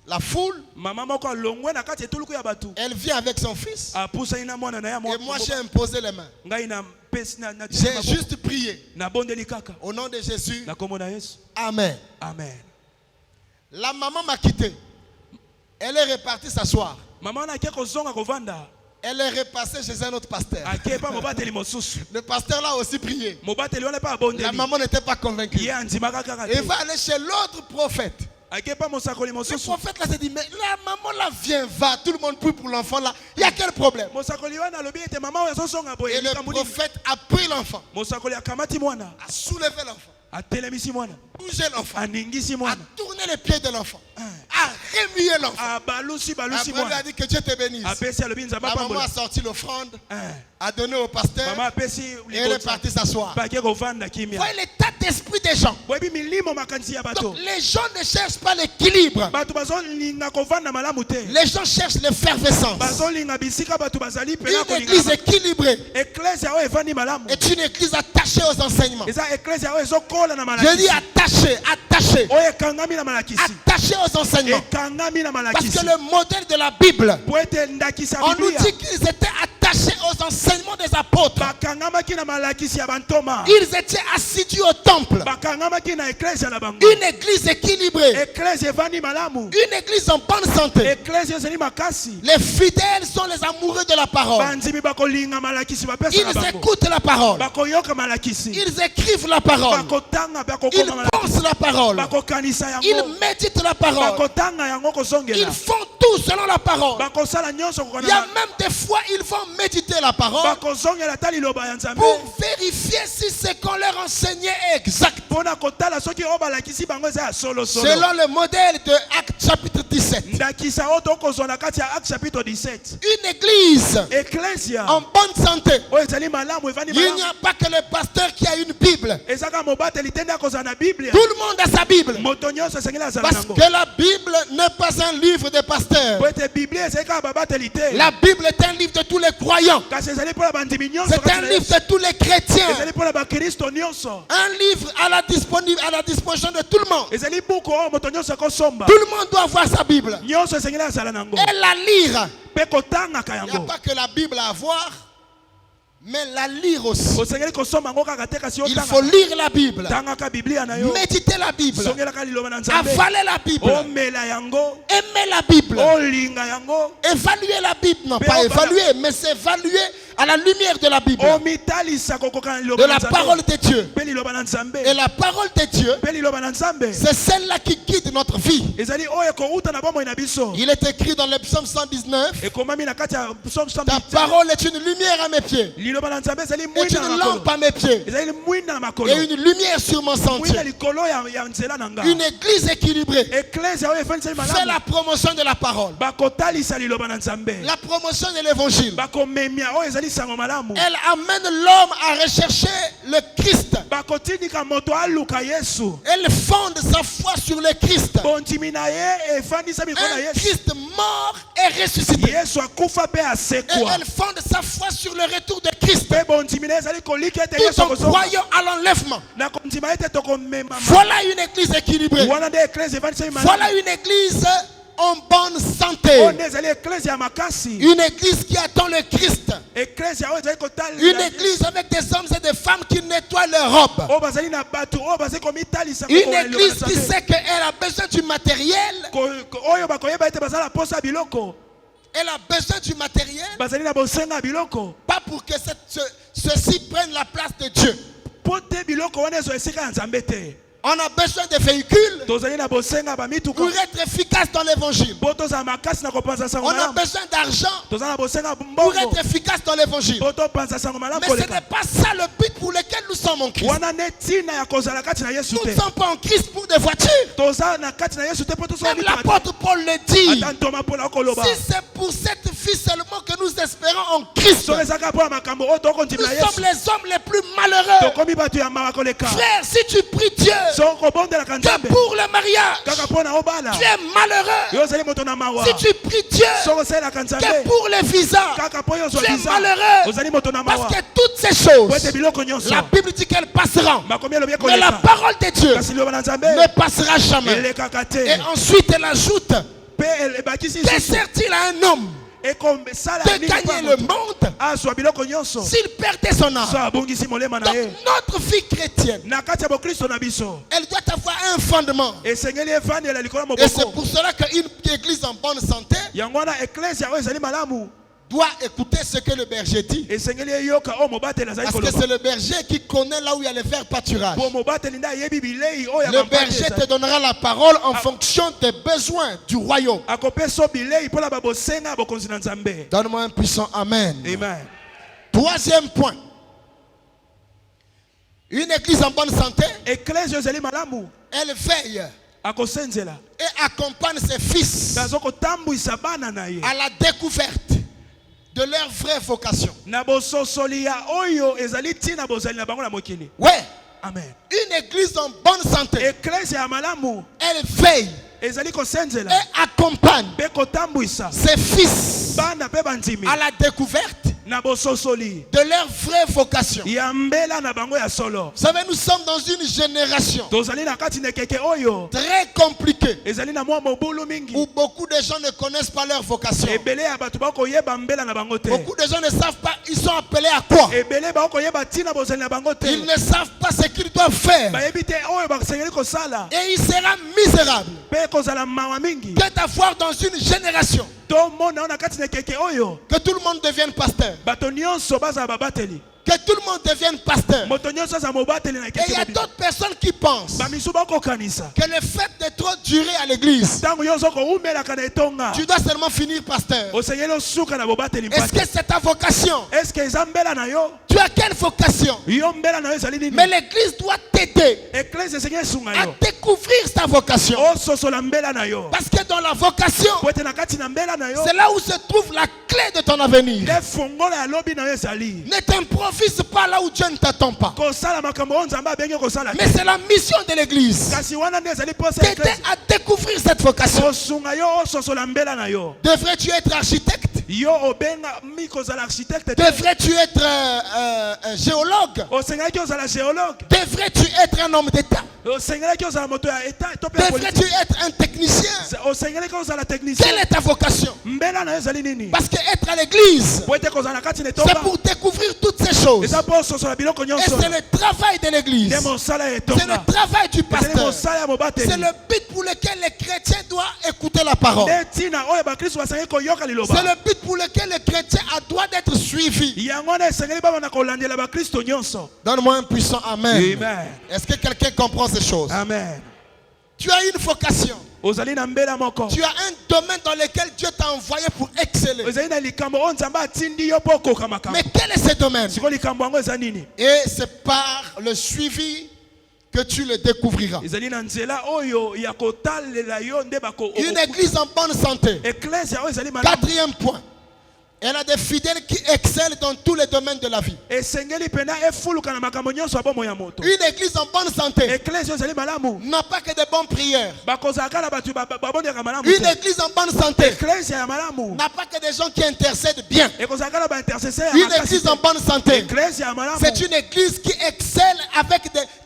la foule. Mama moko alongwe na kati etuluku ya batu. Elle vient avec son fils. Apusani na mwana na ya Et moi, j'ai imposé les mains. ngai na pesi na J'ai juste prié. na bondeli kaka. Au nom de Jésus. Na kombo na Yesu. Amen. Amen. La maman m'a quitté. Elle est repartie s'asseoir. Mama na ke kozonga kovanda. Elle est repassée chez un autre pasteur. Ake pa mobateli mosusu. Le pasteur là a aussi prié. Mobateli wana pa La bondeli. maman n'était pas convaincue. Ye andimaka kaka Et te. va aller chez l'autre prophète. Ake pa mosakoli Le mosusu. prophète là s'est dit, mais la maman là vient, va, tout le monde prie pour l'enfant là. Il y a quel problème? Mosakoli wana alobi ete mama oyo azosonga boye. Et le likambo nini? prophète a pris l'enfant, Mosakoli akamati mwana. a soulevé l'enfant, Atelemisi mwana. a bougé l'enfant, Aningisi a mwana. tourné les pieds de l'enfant, a remué l'enfant. Abalusi Après, balusi il a mwana. dit que Dieu te bénisse. Apesi alobi nzamba La maman pambola. a sorti l'offrande, Hein. a donné au pasteur Mama apesi et elle est libota. partie s'asseoir. Bake kovanda kimia. Voyez l'état d'esprit des gens. Boyebi milimo makanisi ya bato. Donc les gens ne cherchent pas l'équilibre. Bato bazolinga kovanda malamu te. Les gens cherchent l'effervescence. Bazolinga bisika bato bazali pena Une église kolinga. équilibrée Eklezia oyo evandi malamu. est une église attachée aux enseignements. Eza eklezia oyo ezokola na Je dis malakisi. attachée, attachée, Oyo ekangami na malakisi. attachée aux enseignements. Ekangami na Parce malakisi. que le modèle de la Bible, Po ete ndakisa on nous Biblia. dit qu'ils étaient attachés aux enseignements des apôtres. Bakangamaki na malakisi ya bantoma. Ils étaient assidus au temple. Bakangamaki na eklezia na bango. Une église équilibrée, Eklezia evandi malamu. une église en bonne santé. Eklezia ezali makasi. Les fidèles sont les amoureux de la parole. Bandimi bakolinga malakisi bapesa na Ils bango. écoutent la parole. Bakoyoka malakisi. Ils écrivent la parole. Bakotanga Ils bakokoma malakisi. pensent la parole. Bakokanisa Ils yango. méditent la parole. Bakotanga yango Ils kozongela. font tout selon la parole. Bakosala nyonso Il y a kokana. même des fois, ils vont méditer écouter la parole bakozongela ta liloba ya Nzambe pour vérifier si ce qu'on leur enseignait est exact. mpona kotala soki oyo balakisi bango eza ya solosolo Selon le modèle de Actes chapitre 17. ndakisa oyo tokozwa na kati ya Acte chapitre 17 Une église eklesia en bonne santé. oyo ezali malamu evandi Il n'y malamu a pas que le pasteur qui a une Bible. ezaka mobateli te nde akozala na biblia Tout le monde a sa Bible. moto nyonso esengeli azala Parce nango que la Bible n'est pas un livre de pasteur. po ete biblia ezali kaka babateli te La Bible est un livre de tous les croyants. kasi ezali mpona bandimi nyonso C'est un livre de tous les chrétiens. ezali mpona bakristo nyonso Un livre à la disposition de tout le monde. ezali buku oyo moto nyonso akosomba Tout le monde doit avoir sa Bible nyonso esengeli azala nango et la lire. mpe kotangaka Il n'y a yango pas que la Bible à avoir, mais la lire aussi. osengeli kosomba yango kaka te kasi Il faut lire la Bible, tangaka biblia na yo méditer la Bible, songelaka liloba na nzambe avaler la Bible, omela yango aimer la Bible, olinga yango évaluer la Bible. Non, Mais pas on va évaluer, mais s'évaluer à la lumière de la Bible, omitalisa kokoka na de liloba na la parole nzambe de Dieu. mpe liloba na nzambe Et la parole de Dieu, mpe liloba na nzambe c'est celle-là qui guide notre vie. ezali oyo ekouta na bomoi na biso Il est écrit dans le psaume 119, ekomami na kati ya psaume ta 118 parole est une lumière à mes pieds, liloba na nzambe ezali est mwinda na une makolo lampe à mes pieds, ezali mwinda na makolo et une lumière sur mon mwinda sentier. likolo ya nzela na nga Une église équilibrée eklesia oyo efandiseli fait malamu la promotion de la parole, bakotalisa liloba na nzambe la promotion de l'évangile. bakomemia oyo ezali sango malamu Elle amène l'homme à rechercher le Christ. bakotindika moto aluka yesu Elle fonde sa foi sur le Christ. bondimi na ye efandisa mikono na Un yesu Christ mort et ressuscité. yesu akufa mpe Et asekwa elle fonde sa foi sur le retour de Christ, mpe bondimi na ye ezali kolika ete tout yesu en akozonga croyant à l'enlèvement. na kondima ete tokomema Voilà une église équilibrée. wana nde eklese efandiseli Voilà malamu une église en bonne oyo santé. nde ezali eklese ya makasi Une église qui attend le Christ. eklese oyo ezali Une kotalela église avec des hommes et des femmes qui nettoient leurs robes. oyo bazali na bato oyo bazali komitalisa Une église qui sait qu'elle a besoin du matériel. oyo bakoyeba ete bazala posa ya biloko Elle a besoin du matériel. bazali na bosenga ya biloko Pas pour que ceci prenne la place de Dieu. po te biloko wana ezwa esika ya nzambe te On a besoin de véhicules tozali na bosenga ya bamituka pour être efficace dans l'évangile. po tozala makasi na kopanza sango On a malamu besoin d'argent tozala na bosenga ya pour mbongo être efficace dans l'évangile. po topanza sango malamu Mais ce n'est koleka pas ça le but pour lequel nous sommes en Christ. wana ne ntina ya kozala kati na yesu Nous te ne sommes pas en Christ pour des voitures. toza na kati na yesu te po tosola Même mituka te l'apôtre Paul le dit. ata ntoma mpona koloba Si c'est pour cette vie seulement que nous espérons en Christ, soki ezaka mpona makambo oyo tokondima nous na sommes yesu les hommes les plus malheureux. tokomi bato ya mawa koleka Frère, si tu pries Dieu soki kobondelaka que nzambe pour le mariage, kaka mpona obala tu es malheureux. yo ozali moto na mawa Si tu pries Dieu soki osalelaka que nzambe pour les visas, kaka mpo yo ozwa tu es visa malheureux. ozali moto na mawa Parce que toutes ces po ete choses, biloko nyonso la Bible dit qu'elles passeront. makomi elobi Mais la ekoleka parole de Dieu kasi liloba na nzambe ne passera jamais. elekaka te Et ensuite, elle ajoute, mpe ebakisi que lisusu sert-il à un homme ekosala de nini gagner mpo le ya moto monde azwa biloko nyonso s'il perdait son so âme? abongisi molema na Donc, ye notre vie chrétienne, na kati ya bokristo na biso elle doit avoir un fondement. esengeli evandela likolo ya Et c'est moboko pour cela qu'une église en bonne santé yango wana eklesia oyo ezali malamu doit écouter ce que le berger dit. esengeli eyoka oyo mobateli azali Parce que koloba c'est le berger qui connaît là où il y a le vert pâturage. po mobateli nde ayebi bilei oyo Le berger te donnera la parole en fonction des besoins du royaume. akopesa o bilei mpona babosenga ya bokonzi na nzambe Donne-moi un puissant Amen. amen Troisième point. Une église en bonne santé, eklesia ezali malamu elle veille akosenzela et accompagne ses fils nazo kotambwisa bana na ye à la découverte de leur vraie vocation. na bososoli ya oyo ezali ntina bozali na bango na mokili Ouais, amen une église en bonne santé, eklesia ya malamu elle veille ezali kosenzela et accompagne mpe kotambwisa ses fils bana mpe bandimi à la découverte na bososoli de leur vraie vocation. ya mbela na bango ya solo Vous savez, nous sommes dans une génération tozali na kati na ekeke oyo très compliquée ezali na mwa mobulu mingi où beaucoup de gens ne connaissent pas leur vocation. ebele ya bato bakoyeba mbela na bango te Beaucoup de gens ne savent pas, ils sont appelés à quoi? ebele bakoyeba ntina bozali na bango te Ils ne savent pas ce qu'ils doivent faire. bayebi te oyo basengeli kosala Et il sera misérable mpe kozala mawa mingi que d'avoir dans une génération tomona oyo na kati na ekeke oyo que tout le monde devienne pasteur. bato nyonso bazala babateli que tout le monde devienne pasteur. moto nyonso aza mobateli na Et il y a ekeke d'autres personnes qui pensent bamisu bakokanisa que le fait de trop durer à l'église, ntango nyonso koumelaka na etonga tu dois seulement finir pasteur. osengeli osuka na bobateli Est-ce que mpate c'est ta vocation? est-ce que eza mbela na yo Tu as quelle vocation? yo mbela na yo ezali nini Mais l'église doit t'aider eklese esengeli esunga à yo découvrir ta vocation. ososola mbela na yo Parce que dans la vocation, po ete na kati na mbela na yo c'est là où se trouve la clé de ton avenir. nde fongola ya lobi na yo ezali Ne t'improvise pas là où Dieu ne t'attend pas. kosala makambo oyo nzambe abengi kosala te Mais c'est la mission de l'église kasi wana nde ezali posa d'aider à découvrir cette vocation. kosunga yo ososola mbela na yo Devrais-tu être architecte? yo obenga mi kozala architecte te Devrais-tu être géologue? osengaki ozala géologue Devrais-tu être un homme d'État? osengelaki ozala moto ya eta to mpe ya Devrais-tu politique être un technicien? osengelaki ozala technicien Quelle est ta vocation? mbela na yo ezali nini Parce que être à l'église, po ete kozala na kati na c'est etonga pour découvrir toutes ces choses. eza mpo ososola biloko Et nyonso c'est le travail de l'église. nde mosala ya C'est etonga le travail du ezali pasteur. mosala ya C'est mobateli le but pour lequel les chrétiens doivent écouter la parole. nde ntina oyo bakristo basengi koyoka C'est liloba le but pour lequel les chrétiens doivent être suivis. yango wana esengeli babana kolandela bakristo nyonso Donne-moi un puissant amen. amen Est-ce que quelqu'un comprend ces choses? amen Tu as une vocation. ozali na mbela moko Tu as un domaine dans lequel Dieu t'a envoyé pour exceller. ozali na likambo oyo nzambe atindi yo mpo okoka makambo Mais quel est ce domaine? sikoyo likambo yango eza nini Et c'est par le suivi que tu le découvriras. ezali na nzela oyo ya kotalela yo nde Une église en bonne santé. eklese oyo ezali malamu Quatrième point. Elle a des fidèles qui excellent dans tous les domaines de la vie. esengeli mpena efuluka na makambo nyonso ya bomoi ya moto Une église en bonne santé eklese oyo ezali malamu n'a pas que de bonnes prières. bakozalaka na bato babondaka malamu Une te église en bonne santé eklese ya malamu n'a pas que des gens qui intercèdent bien. ekozalaka na baintercesseur ya Une makasi église en te bonne santé, eklese ya malamu c'est une église qui excelle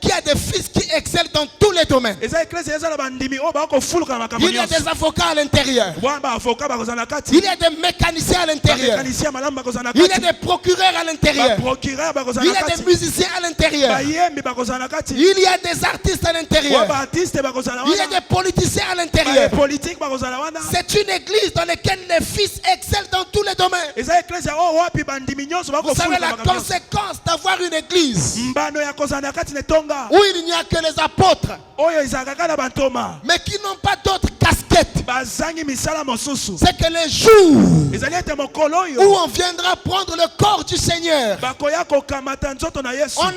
qui a des fils qui excellent dans tous les domaines. eza eklese eza na bandimi oyo bakofuluka na makambo Il y a nyonso des avocats à l'intérieur. wana baavoka bakozala na kati Il y a des mécaniciens à l'intérieur. bamekanisien ya malamu bakozala na Il y a kati des procureurs à l'intérieur. baprocureur bakozala Il y na a des kati musiciens à l'intérieur. bayembi bakozala na kati Il y a des artistes à oyo l'intérieur. baartiste bakozala Il y a wana des politiciens à l'intérieur. bapolitike bakozala wana C'est une église dans laquelle les fils excellent dans tous les domaines. eza eklese oyo wapi bandimi nyonso Vous savez bakofuluka la makambo nyonso conséquence d'avoir une église mbano ya kozala na kati na etonga où il n'y a que les apôtres, oyo ezalaka kaka na bantoma mais qui n'ont pas d'autres casquettes. bazangi misala mosusu C'est que les jours ezali ete mokolo où oyo on viendra prendre le corps du Seigneur, bakoya kokamata nzoto na yesu on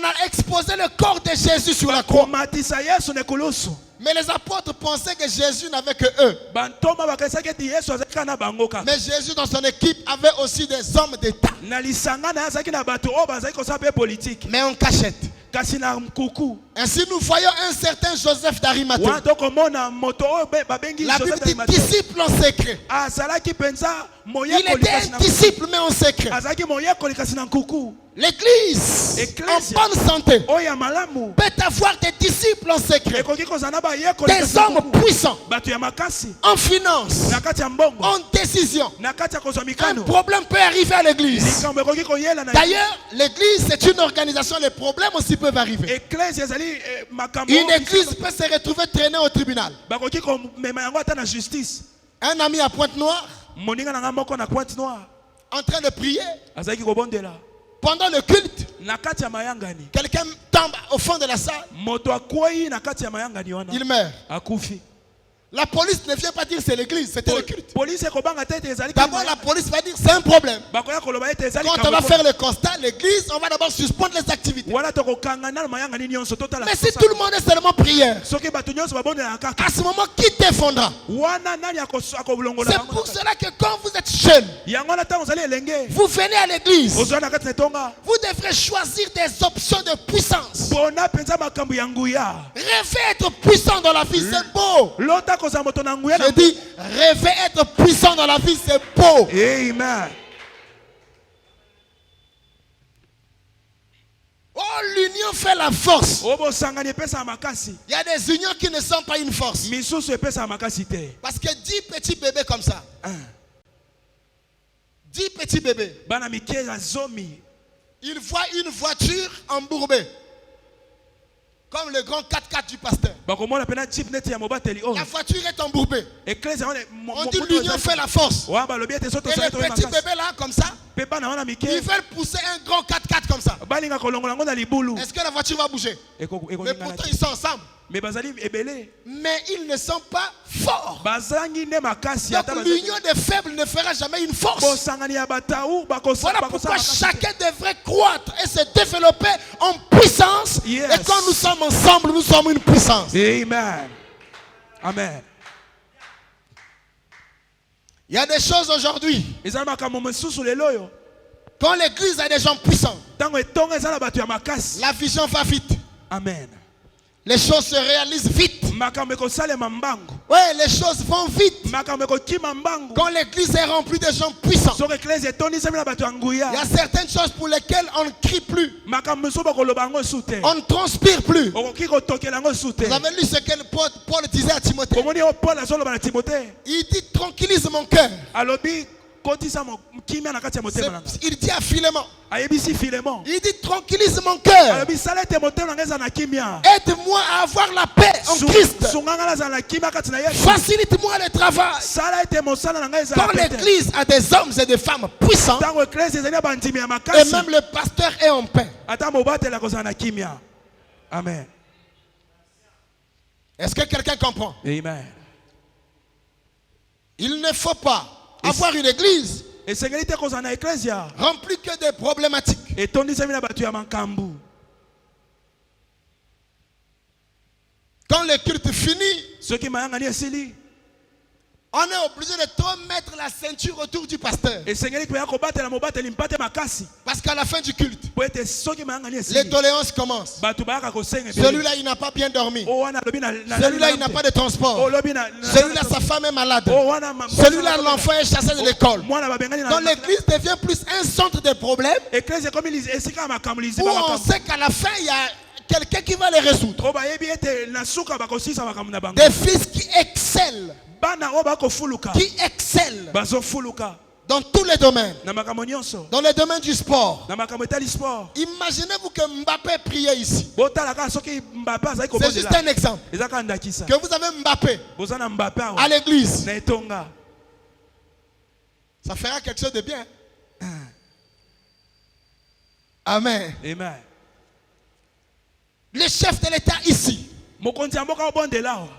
a exposé le corps de Jésus sur la croix. komatisa yesu na ekulusu Mais les apôtres pensaient que Jésus n'avait que eux. bantoma bakanisaki ete yesu azalaki kaka na bango kaka Mais Jésus dans son équipe avait aussi des hommes d'État, na lisanga na ye azalaki na bato oyo bazalaki kosala mpe politike mais en cachette. kasi na nkuku Ainsi nous voyons un certain Joseph d'Arimathée. wana tokomona moto oyo babengi La Bible Joseph dit d'Arimathée. disciple en secret. azalaki mpenza Il moyekoli était kasi un na disciple mais en secret. azalaki moyekoli kasi na nkuku L'église Ecclesia. en bonne santé oyo ya malamu peut avoir des disciples en secret, ekoki kozala na bayekoli kasi des na hommes nkuku. puissants bato ya makasi en finance, na kati ya mbongo en décision. na kati ya kozwa Un mikano problème peut arriver à l'église. likambo ekoki koyela na D'ailleurs, l'église c'est une organisation, les problèmes aussi peuvent arriver. eklese ezali makambo Une oyo église peut se retrouver traînée au tribunal. bakoki komema yango ata na justice Un ami à Pointe-Noire, moninga na nga moko na pointe noire en train de prier, azalaki kobondela pendant le culte, na kati ya mayangani quelqu'un tombe au fond de la salle, moto akwei na kati ya mayangani wana il meurt. akufi La police ne vient pas dire c'est l'église, c'était le culte. polisi ekobanga te ete ezali D'abord, la police va dire c'est un problème. bakoya koloba ete ezali Quand on va faire le constat, l'église, on va d'abord suspendre les activités. wana tokokanga na mayangani nyonso totala Mais si tout le monde est seulement prière, soki bato nyonso babondelaka kaka à ce moment, qui t'effondra? wana nani akolongola C'est pour cela que quand vous êtes jeune, yango wana ntango ozali elenge vous venez à l'église, ozwa na kati na etonga vous devrez choisir des options de puissance. mpona mpenza makambo ya nguya Rêver être puissant dans la vie, c'est beau. lota kozala moto na nguya Je dis, rêver être puissant dans la vie, c'est beau. amen Oh, l'union fait la force. oyo bosangani epesaka makasi Il y a des unions qui ne sont pas une force. misusu epesaka makasi te Parce que 10 petits bébés comme ça, 10 petits bébés, bana mike ya zomi ils voient une voiture embourbée. Comme le grand 4x4 du pasteur. bakomona pena chip net ya mobateli La voiture est embourbée. église On dit l'union fait la force. wa balobi ete soto Et les petits bébés là, comme ça, pepa na wana ils mike veulent pousser un grand 4x4 comme ça. balinga kolongola ngo na libulu Est-ce que la voiture va bouger? Mais pourtant, ils sont ensemble. mais bazali ebele Mais ils ne sont pas forts. bazangi ne makasi Donc l'union des faibles ne fera jamais une force. bosangani ya batau Voilà pourquoi chacun devrait croître et se développer en puissance. Yes. Et quand nous sommes ensemble, nous sommes une puissance. Amen. Amen. Il y a des choses aujourd'hui. Ezala makambo mosusu lelo yo Quand l'église a des gens puissants, tango etonga ezala bato ya makasi. la vision va vite. Amen. Les choses se réalisent vite. Makambo ekosalema mbangu. Oui, les choses vont vite. Makambo ekokima mbangu. Quand l'église est remplie de gens puissants, Soki eklesi etondisami na bato ya il y nguya. a certaines choses pour lesquelles on ne crie plus. Makambo mosusu bakoloba yango esu te. On ne transpire plus. Okoki kotokela yango esu te. Vous avez lu ce que Paul disait à Timothée. Komoni oyo Paul azoloba na Timothée. Il dit tranquillise mon cœur. Alobi kotisa kimia na kati ya motema na ngai. Il dit à Philémon. Ayebisi Philémon. Il dit tranquillise mon cœur. Alobi sala ete motema na ngai eza na kimia. Aide-moi à avoir la paix en Christ. Sunganga nazala na kimia kati na Yesu. Facilite-moi le travail. Sala ete mosala na ngai ezala Quand pete. l'église a des hommes et des femmes puissants, Tango eklesi ezali na bandimi ya et makasi. même le pasteur est en paix. Ata mobatela kozala na kimia. Amen. Est-ce que quelqu'un comprend? Amen. Il ne faut pas avoir une église Esengeli te kozala na eklesia. remplie que de problématiques. Etondisami na bato ya makambu. Quand le culte finit, Soki mayangani esili. on est obligé de trop mettre la ceinture autour du pasteur. Esengeli pe ya kobatela mobateli mpate makasi. Parce qu'à la fin du culte, Po ete soki mayangani les esili. doléances commencent. Bato bayaka kosenga. Celui-là, il n'a pas bien dormi. O wana lobi na Celui-là, il n'a pas de transport. O lobi na Celui-là, sa femme est malade. O wana Celui-là, l'enfant est chassé de l'école. mwana babengani na. Donc l'église devient plus un centre de problèmes Eklesia comme esika makambu lizi où ba on makambu. sait qu'à la fin, il y a quelqu'un qui va les résoudre. O bayebi ete na suka bakosisa makambu na bango. Des fils qui excellent, Bana o bakofuluka. qui excellent Bazofuluka dans tous les domaines. na makambo nyonso. Dans le domaine du sport. Na makambo etali sport. Imaginez-vous que Mbappé priait ici. Botala kaka soki Mbappé azali C'est juste kobondela. un exemple. Ezaka ndakisa. Que vous avez Mbappé Boza na Mbappé à awa. l'église. Na etonga. Ça fera quelque chose de bien. Amen. Amen. Les chefs de l'État ici. Mokonzi ya mboka obondela awa.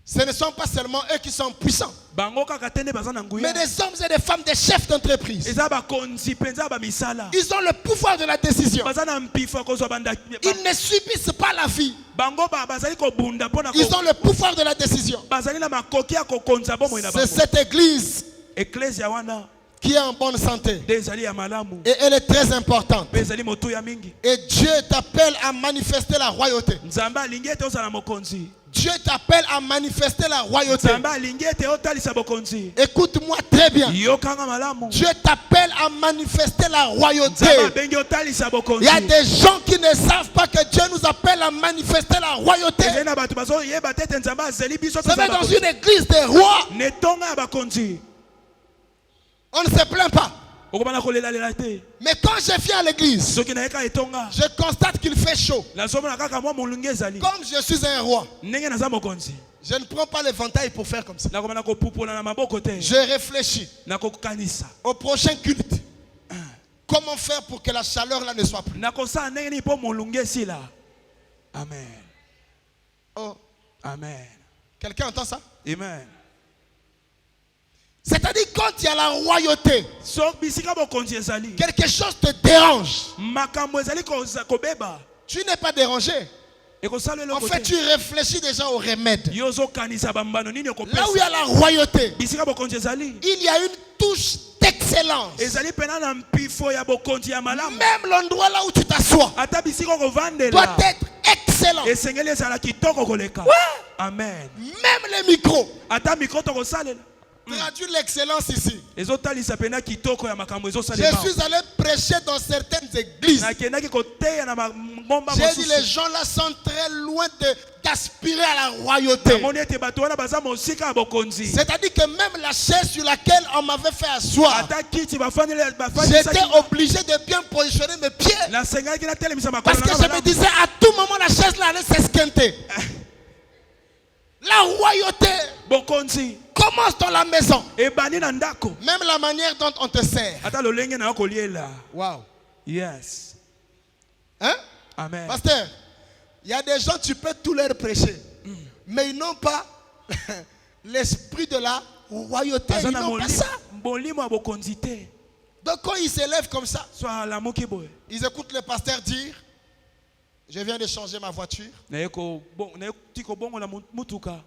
Ce ne sont pas seulement eux qui sont puissants, Bango kaka tende baza na mais nguya. des hommes et des femmes, des chefs d'entreprise. Eza bakonzi penza ba misala. Ils ont le pouvoir de la décision. Baza na mpifo kozwa banda. Ils ne subissent pas la vie. Bango bazali kobunda pona Ils ont le pouvoir de la décision. bazali na makoki ya kokonza bomo na C'est bango. cette église Eklesia wana qui est en bonne santé. ezali ya malamu. Et elle est très importante. Pe ezali moto ya mingi. Et Dieu t'appelle à manifester la royauté. Nzambe alingi ete ozala mokonzi. Dieu t'appelle à manifester la royauté. Nzambe alingi ete otalisa bokonzi. Écoute-moi très bien. Yokanga malamu. Dieu t'appelle à manifester la royauté. Nzambe abengi otalisa bokonzi. Il y a des gens qui ne savent pas que Dieu nous appelle à manifester la royauté. Ezali na bato bazoyeba te ete Nzambe azeli biso Vous savez, dans une église des rois, netonga ya bakonzi. on ne se plaint pas. Okobana kolela lela te. Mais quand je viens à l'église, Soki na yeka etonga. je constate qu'il fait chaud. Nazomona kaka mwa molungi ezali. Comme je suis un roi, Ndenge naza mokonzi. je ne prends pas l'éventail pour faire comme ça. Nakobana kopupola na maboko te. Je réfléchis Nakokanisa. au prochain culte. Comment faire pour que la chaleur là ne soit plus? Nakosala ndenge nini mpo molungi esila. Amen. Oh, Amen. quelqu'un entend ça? Amen. C'est-à-dire quand il y a la royauté, So bisika bokonzi ezali. quelque chose te dérange. Makambo ezali kobeba. Tu n'es pas dérangé. Ekosala En eloko fait, te. tu réfléchis déjà au remède. Yozo kanisa bambano nini Là où il y okopesa. a la royauté, Bisika bokonzi ezali. il y a une touche d'excellence. Ezali pena na mpifo ya bokonzi ya malamu. Même l'endroit là où tu t'assois Ata bisika doit kovandela. être excellent. Esengeli ezala kitoko koleka. Amen. Même les micros. Ata mikro tokosalela. traduire l'excellence ici. Je ezotalisa pena kitoko ya makambo suis ezosalema. allé prêcher dans certaines églises. Nakendaki koteya na mangomba J'ai dit, les mosusu. gens là sont très loin d'aspirer à la royauté. Namoni ete bato wana baza mosika ya bokonzi. C'est-à-dire que même la chaise sur laquelle on m'avait fait asseoir, Ata kiti bafandeli j'étais obligé de bien positionner mes pieds. nasengaki natelemisa makolo Parce que na je me malamu. disais, à tout moment, la chaise là allait s'esquinter. La royauté Bokonzi commence dans la maison. ebani na ndako. Même la manière dont on te sert. Ata lolenge na yo koliela. Wow. Yes. Hein? Amen. Pasteur, il y a des gens, tu peux tout leur prêcher. Mais ils n'ont pas l'esprit de la royauté. Baza Ils na n'ont pas ça. molimo ya bokonzi te. Donc quand ils s'élèvent comme ça, So alamuki boye. ils écoutent le pasteur dire, je viens de changer ma voiture. Nayeti kobongola mutuka.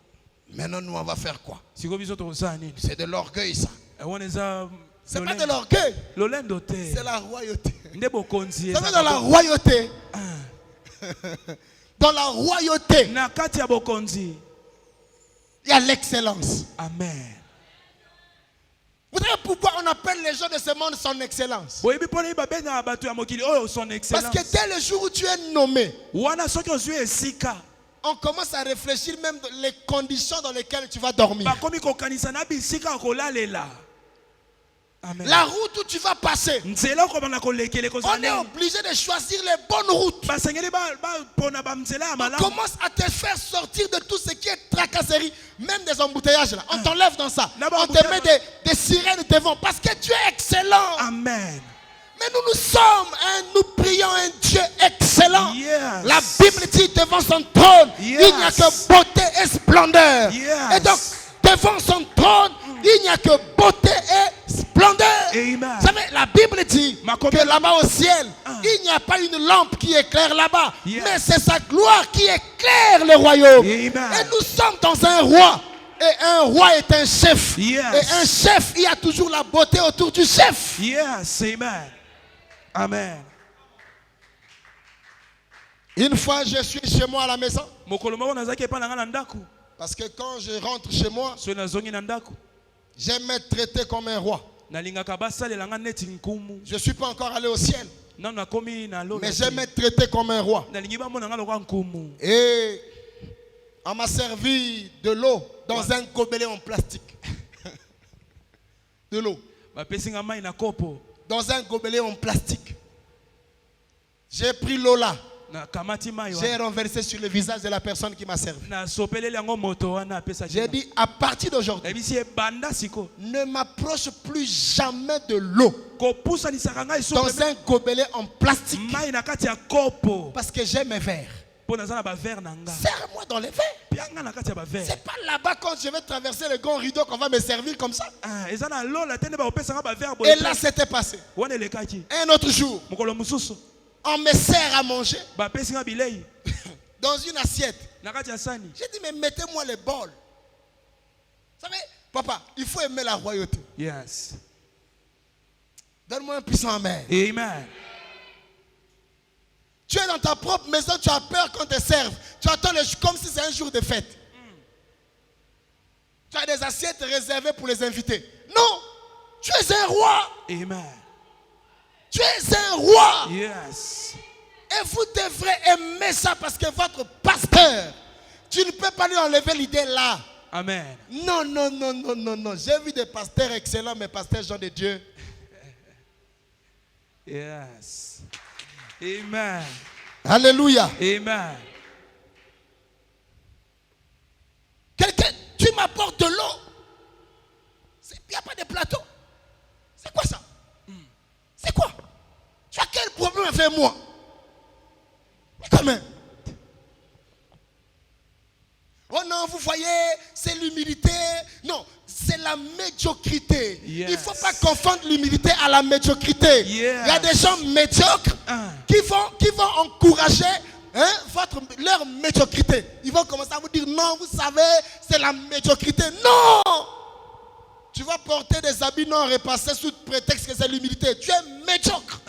Maintenant, nous, on va faire quoi? Siko biso tokosala nini? C'est de l'orgueil, ça. Wana eza C'est pas de l'orgueil, lolendo te. c'est la royauté. Nde bokonzi Vous savez, eza dans la royauté, dans la royauté, na kati ya bokonzi. il y a l'excellence. Amen. Vous savez pourquoi on appelle les gens de ce monde son excellence? Boyebi pona babenga bato ya mokili oyo son Parce excellence. que dès le jour où tu es nommé, Wana soki ozwi esika. on commence à réfléchir même les conditions dans lesquelles tu vas dormir. Bakomi kokanisa na bisika kolalela. Amen. La route où tu vas passer. Nzela okobana kolekele On est kozala. obligé de choisir les bonnes routes. Basengeli pona ba nzela ya On malamu. commence à te faire sortir de tout ce qui est tracasserie, même des embouteillages là. On t'enlève dans ça. On te met des sirènes devant parce que tu es excellent. Amen. Mais nous prions un Dieu excellent. Yes. La Bible dit devant son trône, Yes. il n'y a que beauté et splendeur. Yes. Et donc, devant son trône, il n'y a que beauté et splendeur. Amen. Vous savez, la Bible dit Ma que là-bas au ciel, il n'y a pas une lampe qui éclaire là-bas, Yes. mais c'est sa gloire qui éclaire le royaume. Amen. Et nous sommes dans un roi. Et un roi est un chef. Yes. Et un chef, il y a toujours la beauté autour du chef. Yes, amen. Amen. Une fois, je suis chez moi à la maison. Mokolo moko nazaki epa na nga na ndako. Parce que quand je rentre chez moi, So nazongi na ndako. j'aime être traité comme un roi. Nalingaka basalela nga neti nkumu. Je ne suis pas encore allé au ciel, Nanu nakomi na lola. mais j'aime être traité comme un roi. Nalingi bamona nga lokwa nkumu. Et on m'a servi de l'eau dans un gobelet en plastique. De l'eau. Bapesi nga mai na kopo. Dans un gobelet en plastique. J'ai pris l'eau là. Na kamati mai J'ai wana. renversé sur le visage de la personne qui m'a servi. Na sopeleli yango moto wana apesa. J'ai dit, à partir d'aujourd'hui, ebisi ebanda siko. ne m'approche plus jamais de l'eau Kopusanisaka ngai so dans un gobelet en plastique. mai na kati ya kopo. Parce que j'ai mes verres. Po naza na ba verre na nga. Serre-moi dans les verres. Pianga na kati ya ba verre. C'est pas là-bas quand je vais traverser le grand rideau qu'on va me servir comme ça. Ah, eza na lola tende ba opesa nga ba verre Et là, c'était passé. wana elekaki. Un autre jour, Mokolo mususu. on me sert à manger Bapesi nga bilei dans une assiette. na kati ya sani. J'ai dit, mais mettez-moi les bols. Vous savez, papa, il faut aimer la royauté. Yes. Donne-moi un puissant amen. Amen. Tu es dans ta propre maison, tu as peur qu'on te serve. Tu attends comme si c'est un jour de fête. Tu as des assiettes réservées pour les invités. Non, tu es un roi. Amen. Tu es un roi. Yes. Et vous devrez aimer ça parce que votre pasteur, tu ne peux pas lui enlever l'idée là. Amen. Non, non, non, non, non, non. J'ai vu des pasteurs excellents, mais pasteurs gens de Dieu. Yes. Amen. Alléluia. Amen. Quelqu'un, tu m'apportes de l'eau. Il n'y a pas de plateau. C'est quoi ça? C'est quoi? Tu as quel problème avec moi? Mais quand même. Oh non, vous voyez, c'est l'humilité. Non, c'est la médiocrité. Yes. Il ne faut pas confondre l'humilité à la médiocrité. Yes. Il y a des gens médiocres qui vont encourager leur médiocrité. Ils vont commencer à vous dire, non, vous savez, c'est la médiocrité. Non! Tu vas porter des habits non repassés sous prétexte que c'est l'humilité. Tu es médiocre.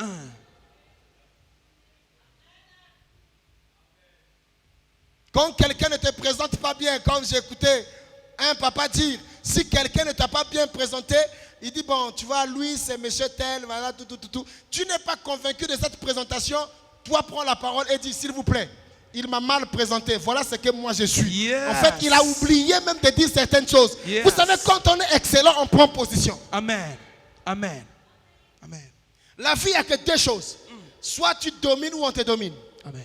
Quand quelqu'un ne te présente pas bien, comme j'ai écouté un papa dire, si quelqu'un ne t'a pas bien présenté, il dit, bon, tu vois, lui, c'est monsieur tel, voilà, tout. Tu n'es pas convaincu de cette présentation, toi, prends la parole et dis, s'il vous plaît, il m'a mal présenté, voilà ce que moi je suis. Yes. En fait, il a oublié même de dire certaines choses. Yes. Vous savez, quand on est excellent, on prend position. Amen. Amen. Amen. La vie, il n'y a que deux choses. Soit tu domines ou on te domine. Amen.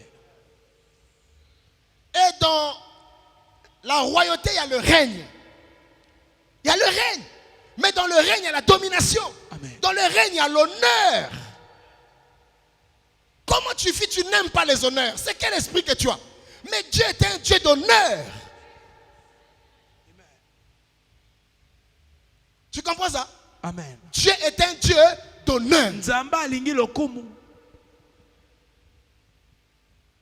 Et dans la royauté, il y a le règne. Il y a le règne. Mais dans le règne, il y a la domination. Amen. Dans le règne, il y a l'honneur. Comment tu vis, tu n'aimes pas les honneurs? C'est quel esprit que tu as? Mais Dieu est un Dieu d'honneur. Tu comprends ça? Amen. Dieu est un Dieu d'honneur. Nzamba alingi lokumu.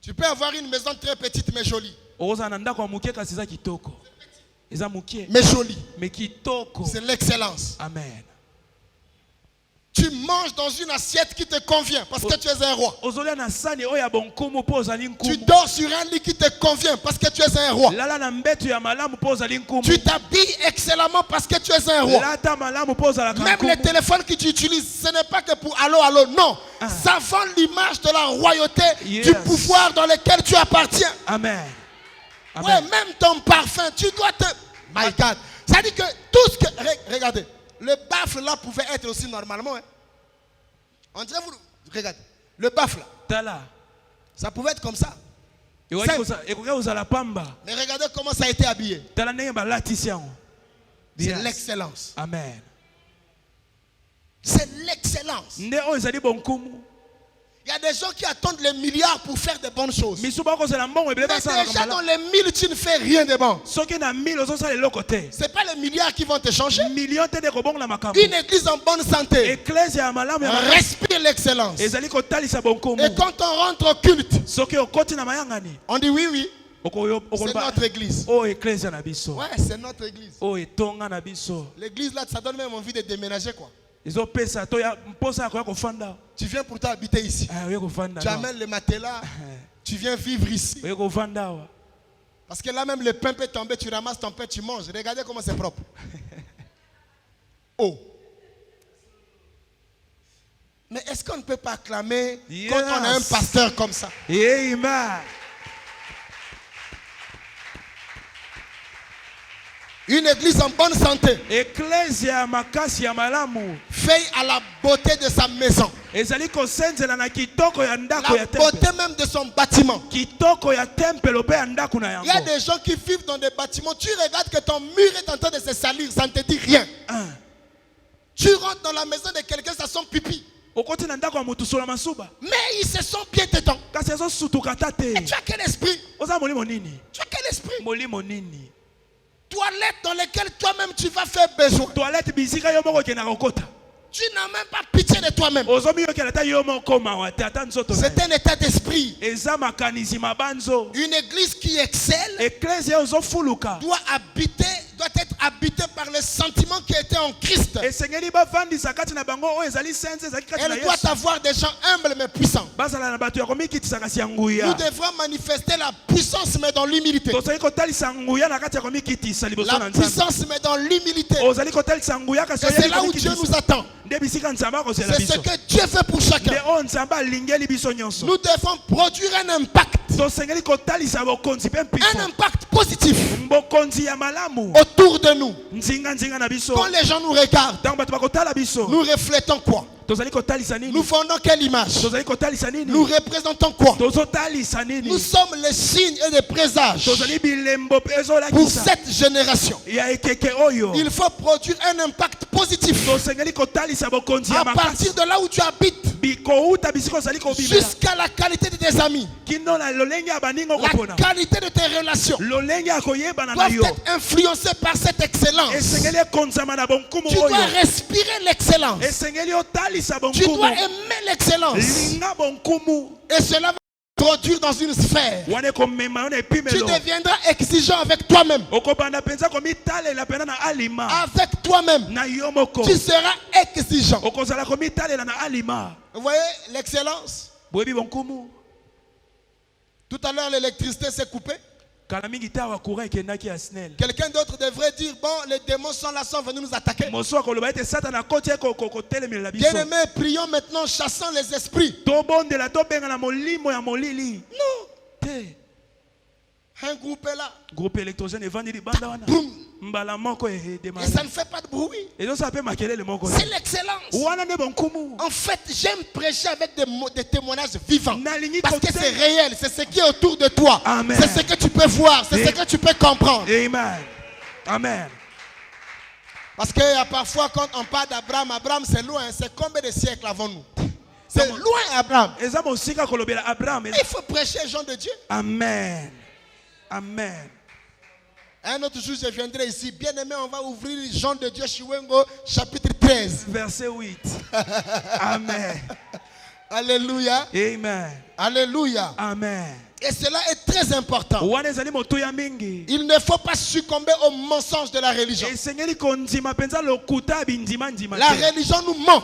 Tu peux avoir une maison très petite mais jolie. Ozana ndako ya muke kasi eza kitoko. Eza muke. Mais jolie. Mais kitoko. C'est l'excellence. Amen. Tu manges dans une assiette qui te convient parce que tu es un roi. Ozolia na sani oya bonkumu po ozali nkumu. Tu dors sur un lit qui te convient parce que tu es un roi. Lala na mbetu ya malamu po ozali nkumu. Tu t'habilles excellemment parce que tu es un roi. Lata malamu po ozala Même nkumu. les téléphones que tu utilises, ce n'est pas que pour allô, allô, non. Ça vend l'image de la royauté, Yes. du pouvoir dans lequel tu appartiens. Amen. Amen. Ouais, même ton parfum, tu dois te... My God. Ça dit que tout ce que... Regardez, le baffle là pouvait être aussi normalement. Hein. On dirait vous... Regardez, le baffle là, Tala. ça pouvait être comme ça. Ekoka ozala pamba. Mais regardez comment ça a été habillé. Tala ndenge balatisi yango. C'est Yes. l'excellence. Amen. C'est l'excellence. Nde oyo ezali bonkumu. Il y a des gens qui attendent les milliards pour faire de bonnes choses. Mais Misuba kozala mbongo ebele basala déjà dans kamala. les 1000, tu ne fais rien de bon. Soki na 1000 ozosala eloko te. Ce n'est pas les milliards qui vont te changer. Million te de kobonga na makambo. Une église en bonne santé Ecclesia ya malamu ya makasi. respire l'excellence. Ezali kotalisa bonkumu. Et quand on rentre au culte, Soki okoti na mayangani. on dit oui, oui, Okoyo c'est okoloba. notre église. Oh ecclesia na biso. Ouais, c'est notre église. Oh etonga na biso. L'église là, ça donne même envie de déménager quoi. Ezopesa to ya mposa akoya kofanda. Tu viens pour t'habiter ici. Ah oye kofanda. Tu amènes le matelas, tu viens vivre ici. Oye kofanda wa. Parce que là même le pain peut tomber, tu ramasses ton pain, tu manges. Regardez comment c'est propre. Oh. Mais est-ce qu'on ne peut pas acclamer quand on a un Yes. pasteur comme ça? Amen. Une église en bonne santé Ecclesia makasi ya malamu. veille à la beauté de sa maison, Ezali kosenzela na kitoko ya ndako la ya temple. beauté même de son bâtiment. Kitoko ya temple ope ya ndako na Il y a yango. des gens qui vivent dans des bâtiments, tu regardes que ton mur est en train de se salir, ça ne te dit rien. Tu rentres dans la maison de quelqu'un, ça sent pipi. Okoti na ndako ya mutu sola masuba. Mais ils se sont bien dedans. Kasi ezosutuka ta te. Et tu as quel esprit? Oza molimo nini? Tu as quel esprit? Molimo nini? Toilette dans lesquelles toi-même tu vas faire besoin. Toilette bisika yo moko okenda kokota. Tu n'as même pas pitié de toi-même. Ozomi yokela ta yo moko mawa te ata nzoto. C'est un état d'esprit. Eza makanisi mabanzo. Une église qui excelle Ecclesia ozofuluka. doit être habitée par le sentiment qui était en Christ. Esengeli bavandisa kati na bango oyo ezali sense ezali kati na Elle doit Yesu. avoir des gens humbles mais puissants. Bazala na bato ya komikitisa kasi ya Nous nguya. devrons manifester la puissance mais dans l'humilité. Tozali kotalisa nguya na kati ya komikitisa liboso La na Nzambe. puissance mais dans l'humilité. Ozali kotalisa nguya kasi Et c'est là où Dieu nous attend. nde bisika Nzambe akozela C'est ce biso. que Dieu fait pour Nde chacun. oyo Nzambe alingeli biso nyonso. Nous devons produire un impact. Tosengeli kotalisa bokonzi mpe Un mpiso. impact positif Bokonzi ya malamu. autour de nous. Nzinga na biso. Quand les gens nous regardent, Ntango bato bakotala biso. nous reflétons quoi? Tozali kotalisa nini? Nous fondons quelle image? Tozali kotalisa nini? Nous représentons quoi? Tozotalisa nini? Nous sommes les signes et les présages Tozali bilembo mpe pour ezolakisa. cette génération. Ya ekeke oyo. Il faut produire un impact positif Tosengeli kotalisa bokonzi ya à makasi. partir de là où tu habites Bikouta bisiko ozali kobimela. jusqu'à la qualité de tes amis. Kino na lolenge ya baningo La kopona. qualité de tes relations Lolenge ya koyebana na doivent yo. être influencées par cette excellence. Esengeli ekonzama na bonkumu Tu dois oyo. respirer l'excellence. Esengeli otalisa Tu dois bonkumu. aimer l'excellence. Linga bonkumu. Et cela va produire dans une sphère. Wane komema yo na Tu epimelo. deviendras exigeant avec toi-même. Okobanda penza komitalela pena na alima. Avec toi-même. Na yo moko. Tu seras exigeant. Okozala komitalela na alima. Vous voyez l'excellence? Boyebi bonkumu. Tout à l'heure, l'électricité s'est coupée. kala mingi tawa courant ekendaki ya snel. Quelqu'un d'autre devrait dire, bon, les démons sont là, sont venus nous attaquer. Moso akoloba ete satana koti kotelemela biso. Bien-aimés, prions maintenant, chassant les esprits. Tobondela tobenga na molimo ya molili. Non. Te. Un groupe est là. Groupe électrogène evandi banda wana. Boum. Mbala moko Et démarre. ça ne fait pas de bruit. Et donc ça peut makelele moko. C'est l'excellence. Wana ne bonkumu. En fait, j'aime prêcher avec des témoignages vivants. Nalingi Parce que kote- c'est réel, c'est ce qui est autour de toi. Amen. C'est ce que tu peux voir, c'est Et- ce que tu peux comprendre. Amen. Amen. Parce que parfois, quand on parle d'Abraham, Abraham c'est loin, c'est combien de siècles avons-nous? C'est loin, Abraham. Eza mosika kolobela Abraham. Il faut prêcher les gens de Dieu. Amen. Amen. Un autre jour, je viendrai ici. Bien aimé, on va ouvrir Jean de Dieu, Chiwengo, chapitre 13. Verset 8. Amen. Alléluia. Amen. Alléluia. Amen. Et cela est très important. Wana ezali moto ya mingi. Il ne faut pas succomber au mensonge de la religion. Esengeli kondima penza lokuta bindima ndima. La religion nous ment.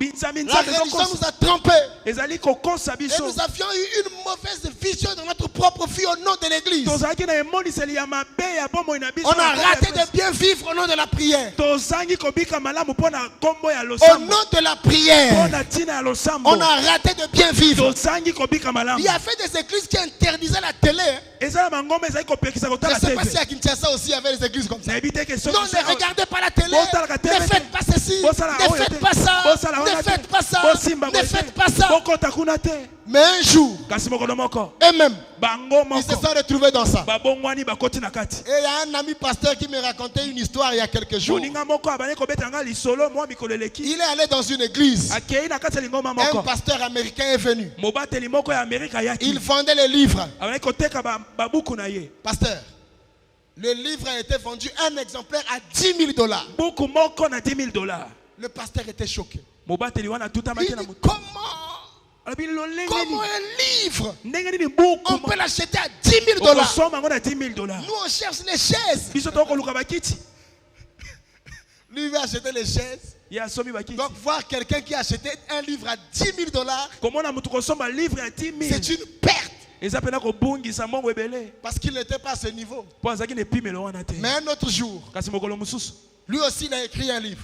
Binza La minza religion nous a trompés. ezali kokosa Et biso. nous avions eu une mauvaise vision de notre propre vie au nom de l'église. Tozalaki na emoniseli ya mabe ya bomoi na biso. On a raté de bien vivre au nom de la prière. Tozangi kobika malamu pona kombo ya Au losambo. nom de la prière, Pona tina ya losambo. on a raté de bien vivre. Tozangi kobika malamu. Il y avait des églises qui interdisaient la télé. Ezala mangomba ezali kopekisa Je kotala ne sais pas si TV. à Kinshasa aussi il y avait des églises comme ça. Nayebi te ke soki- Non, ne regardez pas la télé. Bon, tala ka TV Ne faites pas ceci. Bosala Ne oyo faites te. pas ça. Bosala wana Ne te. faites pas ça. Bosimba Ne boye te. faites pas ça. Bokota kuna te. Mais un jour, Kasi mokolo moko. eux-mêmes, Bango ils se moko. sont retrouvés dans ça. Babongwani bakoti na kati. Et il y a un ami pasteur qui me racontait une histoire il y a quelques jours. Moninga moko abanye kobeta nga lisolo mwa mikolo eleki. Il est allé dans une église. Akei na kati ya lingoma Un moko. pasteur américain est venu. Mobateli moko ya Amerika yaki. Il vendait les livres. Abanye koteka babuku na ye. Pasteur, le livre a été vendu un exemplaire à $10,000. Buku moko na $10,000. Le pasteur était choqué. Mobateli wana tuta Il maki na dit, mutu. comment Alabi lolenge un ni. livre, Ndenge ni buku. on peut l'acheter à $10,000? Okosoma ngo na $10,000. Nous, on cherche les chaises. Biso tokoluka bakiti. Lui, il va acheter les chaises. Ya somi bakiti. Donc, voir quelqu'un qui a acheté un livre à $10,000, Komona mutu kosomba livre ya c'est 10,000. une perte. Eza pena kobungisa mbongo ebele. Parce qu'il n'était pas à ce niveau. Po azaki ne pimelo wana te. Mais un autre jour, Kasi mokolo mususu. lui aussi, il a écrit un livre.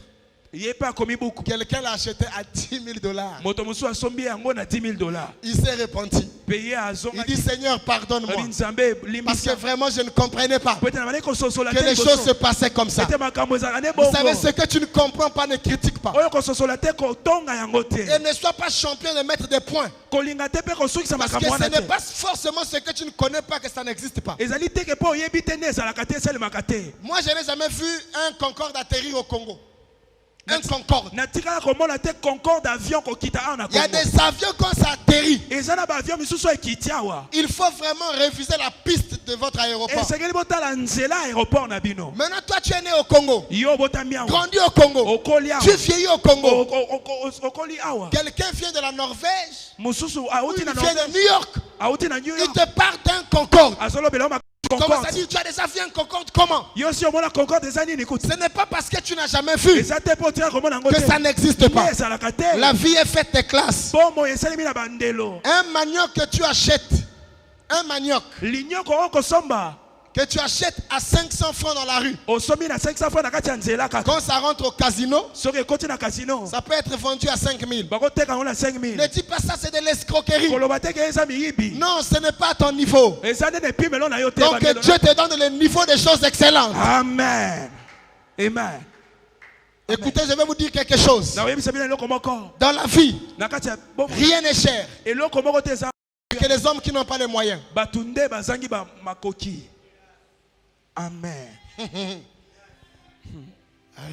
Ye pe akomi buku. Quelqu'un l'a acheté à $10,000. Moto mususu asombi yango na $10,000. Il s'est repenti. Paye Il azonga. dit, Seigneur, pardonne-moi. Abi nzambe Parce que limbisa. vraiment, je ne comprenais pas Peut-être na bane kososola que te les liboso. choses se passaient comme ça. Ete makambo ezalaka ne Vous savez, bongo. ce que tu ne comprends pas, ne critique pas. Oyo kososola te kotonga yango te. Et ne sois pas champion de mettre des points. Kolinga te pe kosukisa Parce que makambo ce wana n'est te. pas forcément ce que tu ne connais pas que ça n'existe pas. Ezali te ke po oyebi te ne ezalaka te esalemaka te. Moi, je n'ai jamais vu un Concorde atterrir au Congo. Un Concorde. Natikala komona te Concorde avion kokita awa na Il y a Congo. des avions quand ça atterrit. Eza na ba avion misusu ekiti awa. Il faut vraiment réviser la piste de votre aéroport. Esengeli botala nzela aéroport na bino. Maintenant, toi, tu es né au Congo. Yo botami awa. Grandi au Congo. Okoli awa. Tu vieillis au Congo. Okoli awa. Quelqu'un vient de la Norvège. Mususu Ou auti il na vient de Norvège. New York. Auti na New Il York. te parle d'un Concorde. Azolobela ma Comment ça Concorde. dit? Tu as des avions Concorde comment? Yo si omona Concorde eza nini kutu. Ce n'est pas parce que tu n'as jamais vu Eza te po tia komona ngo que te. ça n'existe pas. Ne ezalaka te. La vie est faite de classes. Bomo esalemi na bandelo. Un manioc que tu achètes, un manioc Linyoko okosomba. que tu achètes à 500 francs dans la rue, Osomi na 500 francs na kati ya nzela kaka. quand ça rentre au casino, Soki ekoti na casino. ça peut être vendu à 5 000. Bakoteka ngo na 5,000. Ne dis pas ça, c'est de l'escroquerie. Koloba te ke eza miyibi. Non, ce n'est pas à ton niveau. Eza nde epimelo na yo te. Donc que bandelo. Dieu te donne le niveau des choses excellentes. Amen. Amen. Écoutez, je vais vous dire quelque chose. Na oyebisa bino eloko moko. Dans la vie, Na kati ya bomo. rien n'est cher. Eloko moko te eza Que les hommes qui n'ont pas les moyens. bato nde bazangi ba makoki. Amen.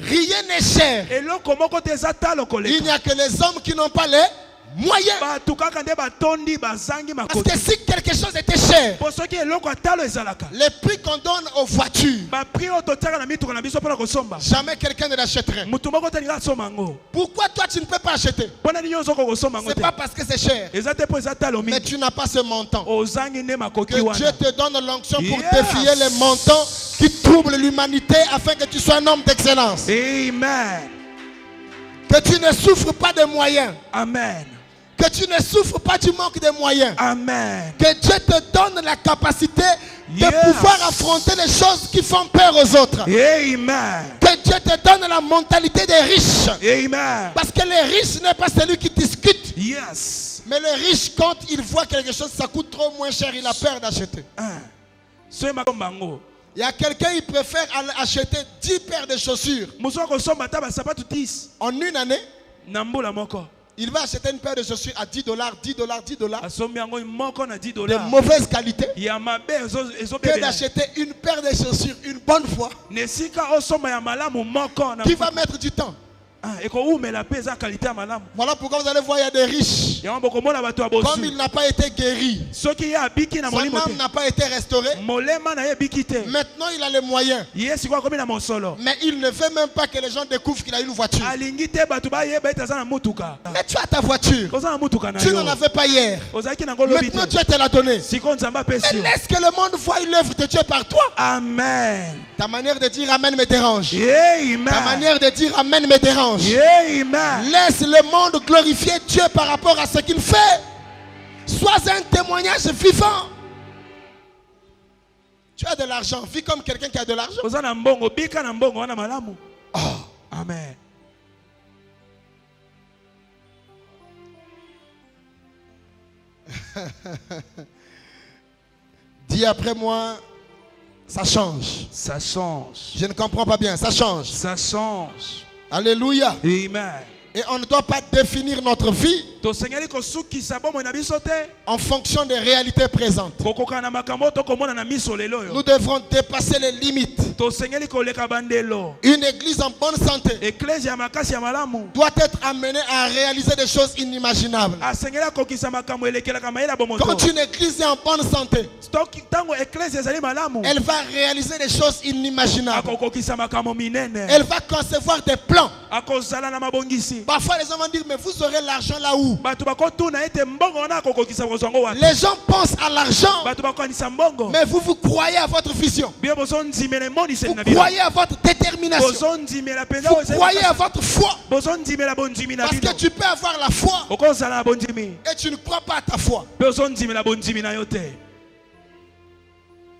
Rien n'est cher. Eloko moko te eza talo Il koleka. n'y a que les hommes qui n'ont pas les moyens. Bato kaka nde batondi bazangi Parce makoki. que si quelque chose était cher, Po soki eloko atalo ezalaka. les prix qu'on donne aux voitures, Ba prix oyo totiaka na mituka na biso mpona kosomba. jamais quelqu'un ne l'achèterait. Mutu moko te alingi asomba yango. Pourquoi toi tu ne peux pas acheter? Mpona nini ozo kosomba yango C'est te. pas parce que c'est cher, Eza te po eza talo mais mingi. tu n'as pas ce montant. Ozangi nde makoki Que Dieu wana. te donne l'onction pour Yes. défier les montants qui troublent l'humanité afin que tu sois un homme d'excellence. Amen. Que tu ne souffres pas de moyens. Amen. Que tu ne souffres pas du manque de moyens. Amen. Que Dieu te donne la capacité de Yes. pouvoir affronter les choses qui font peur aux autres. Amen. Que Dieu te donne la mentalité des riches. Amen. Parce que les riches n'est pas celui qui discute. Yes. Mais les riches, quand il voit quelque chose, ça coûte trop moins cher, il a peur d'acheter. Soyez ma bango. Il y a quelqu'un, il préfère acheter 10 paires de chaussures. Muso ko somba taba sapatu 10. En une année, Nambola moko. il va acheter une paire de chaussures à $10, $10. Asombi yango moko na De $10. mauvaise qualité. Ya mabe ezo Que bebe. d'acheter une paire de chaussures une bonne fois. Nesika osoma ya malamu moko na. Qui va mettre du temps. Eko umela pesa qualité ya malamu. Voilà pourquoi vous allez voir, il y a des riches. Yango bokomona bato ya Comme bosu. il n'a pas été guéri, Soki ya biki na son molimo âme te. n'a pas été restaurée. Molema na ye biki te. Maintenant, il a les moyens. Yesi kwa komi na mosolo. Mais il ne veut même pas que les gens découvrent qu'il a une voiture. Alingi te bato ba yeba ita za na mutuka. Mais tu as ta voiture. Koza na mutuka na Tu n'en yo. avais pas hier. Ozaki na ngolo Maintenant, bite. Dieu te l'a donné. Siko nzamba Mais pesi. laisse que le monde voie l'œuvre de Dieu par toi. Amen. Ta manière de dire Amen me dérange. Amen. Ta manière de dire Amen me dérange. Amen. Laisse le monde glorifier Dieu par rapport à ce qu'il fait. Sois un témoignage vivant. Tu as de l'argent. Vis comme quelqu'un qui a de l'argent. Oza na mbongo bika na mbongo wana malamu. Oh. Amen. Dis après moi, ça change. Ça change. Je ne comprends pas bien, ça change. Ça change. Alléluia. Amen. Et on ne doit pas définir notre vie Tosengeli kosukisa bomo na biso te. en fonction des réalités présentes. Kokoka na makambo tokomona na miso lelo yo. Nous devrons dépasser les limites. Tosengeli koleka bandelo. Une église en bonne santé Ecclesia ya makasi ya malamu. doit être amenée à réaliser des choses inimaginables. Asengeli kokisa makambo elekelaka mayela Quand bomoto. une église est en bonne santé, Tango ecclesia ezali malamu. elle va réaliser des choses inimaginables. Akokokisa makambo minene. Elle va concevoir des plans. Akozala na mabongisi. Parfois, les gens vont dire, mais vous aurez l'argent là où? Bato bakotuna ete mbongo wana akokokisa kozwango wapi. Les gens pensent à l'argent, Bato bakokanisa mbongo. mais vous croyez à votre vision. Bien bozondimela emoniseli Vous na bino. croyez à votre détermination. Bozondimela penza Vous croyez à votre foi. bozondimela bondimi na Parce bino. que tu peux avoir la foi Okozala na bondimi. et tu ne crois pas à ta foi. Bozondimela bondimi na yo te.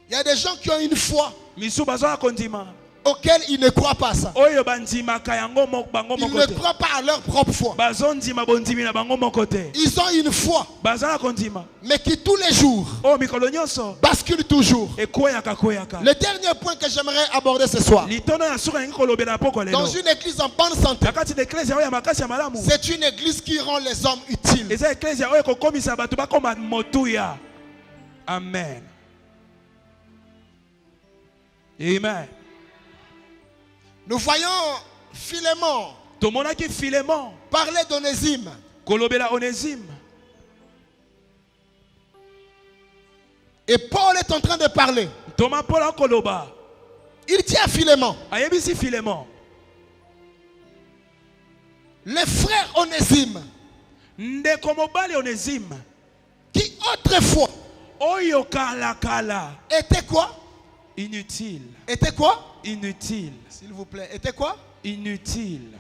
Il y a des gens qui ont une foi Misu bazwa kondima. auquel ils ne croient pas ça. Oyo bandimaka yango bango Ils moko ne te. croient pas à leur propre foi. Bazondima bondimi na bango moko te. Ils ont une foi, Bazala kondima. mais qui tous les jours Oh mikolo nyonso. bascule toujours. Koyaka. Le dernier point que j'aimerais aborder ce soir, Litono ya suka ngi kolobela poko lelo. dans une église en bonne santé, Nakati de ecclesia oyo ya makasi ya malamu. c'est une église qui rend les hommes utiles. Eza ecclesia oyo kokomisa bato bakoma motuya. Amen. Amen. Nous voyons Philémon Tomonaki Philémon parler d'Onésime. kolobela Onésime. Et Paul est en train de parler. Toma Paul koloba. Il dit à Philémon, Ayebisi Philémon. le frère Onésime, Ndeko mobali Onésime. qui autrefois Oyo kala. était quoi? Inutile. Était quoi? Inutile. S'il vous plaît, était quoi? Inutile.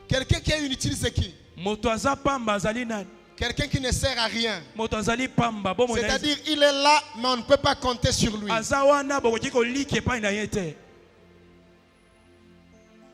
Quelqu'un qui est inutile, c'est qui? Moto aza pamba azali nani? Quelqu'un qui ne sert à rien. Moto azali pamba bo mona. C'est-à-dire, il est là, mais on ne peut pas compter sur lui. Vous Aza wana bokoki koliki epai na ye te.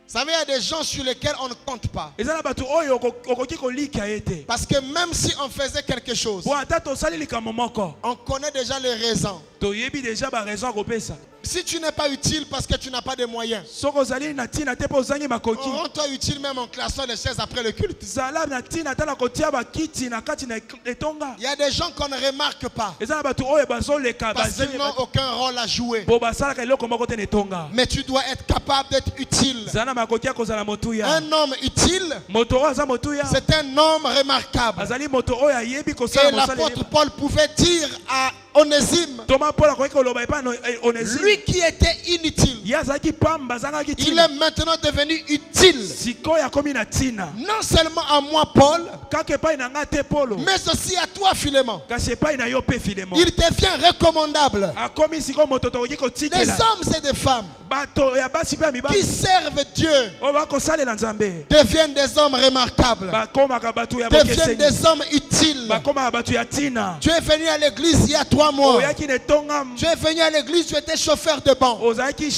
savez, il y a des gens sur lesquels on ne compte pas. Eza na bato oyo okoki koliki ye te. Parce que même si on faisait quelque chose, Bo ata tosali likambo moko. on connaît déjà les raisons. Toyebi déjà ba raison ya kopesa. Si tu n'es pas utile parce que tu n'as pas de moyens, Soko ozali na tina te po ozangi makoki. rends-toi utile même en classant les chaises après le culte. Zala na tina tala kotia bakiti na kati na etonga. Il y a des gens qu'on ne remarque pas Eza na bato oyo bazoleka parce qu'ils n'ont aucun rôle à jouer. bo basalaka eloko moko te na etonga. Mais tu dois être capable d'être utile. Zala na makoki ya kozala motuya. Un homme utile, Moto oyo aza motuya. c'est un homme remarquable. Azali moto oyo ayebi Et kosala l'apôtre mosala. Paul pouvait dire à Onésime, Thomas Paul akoki koloba epa Onésime. lui qui était inutile, Ye azalaki pamba azalaki Il tina. est maintenant devenu utile. Sikoyo akomi na tina. Non seulement à moi, Paul, Kaka epai na nga te Polo. mais aussi à toi, Philémon. Kasi epai na yo pe Filemon. Il devient recommandable. Akomi sikoyo moto tokoki Des kotikela. hommes et des femmes Bato ya basi pe ya qui mibali. servent Dieu Oyo bakosalela Nzambe. deviennent des hommes remarquables, Bakomaka bato ya deviennent bokeseni. des hommes utiles. Bakomaka bato ya tina. Tu es venu à l'église il y a 3 mois. Oyaki ne tonga. Tu es venu à l'église, tu étais chauffeur de banc. Ozalaki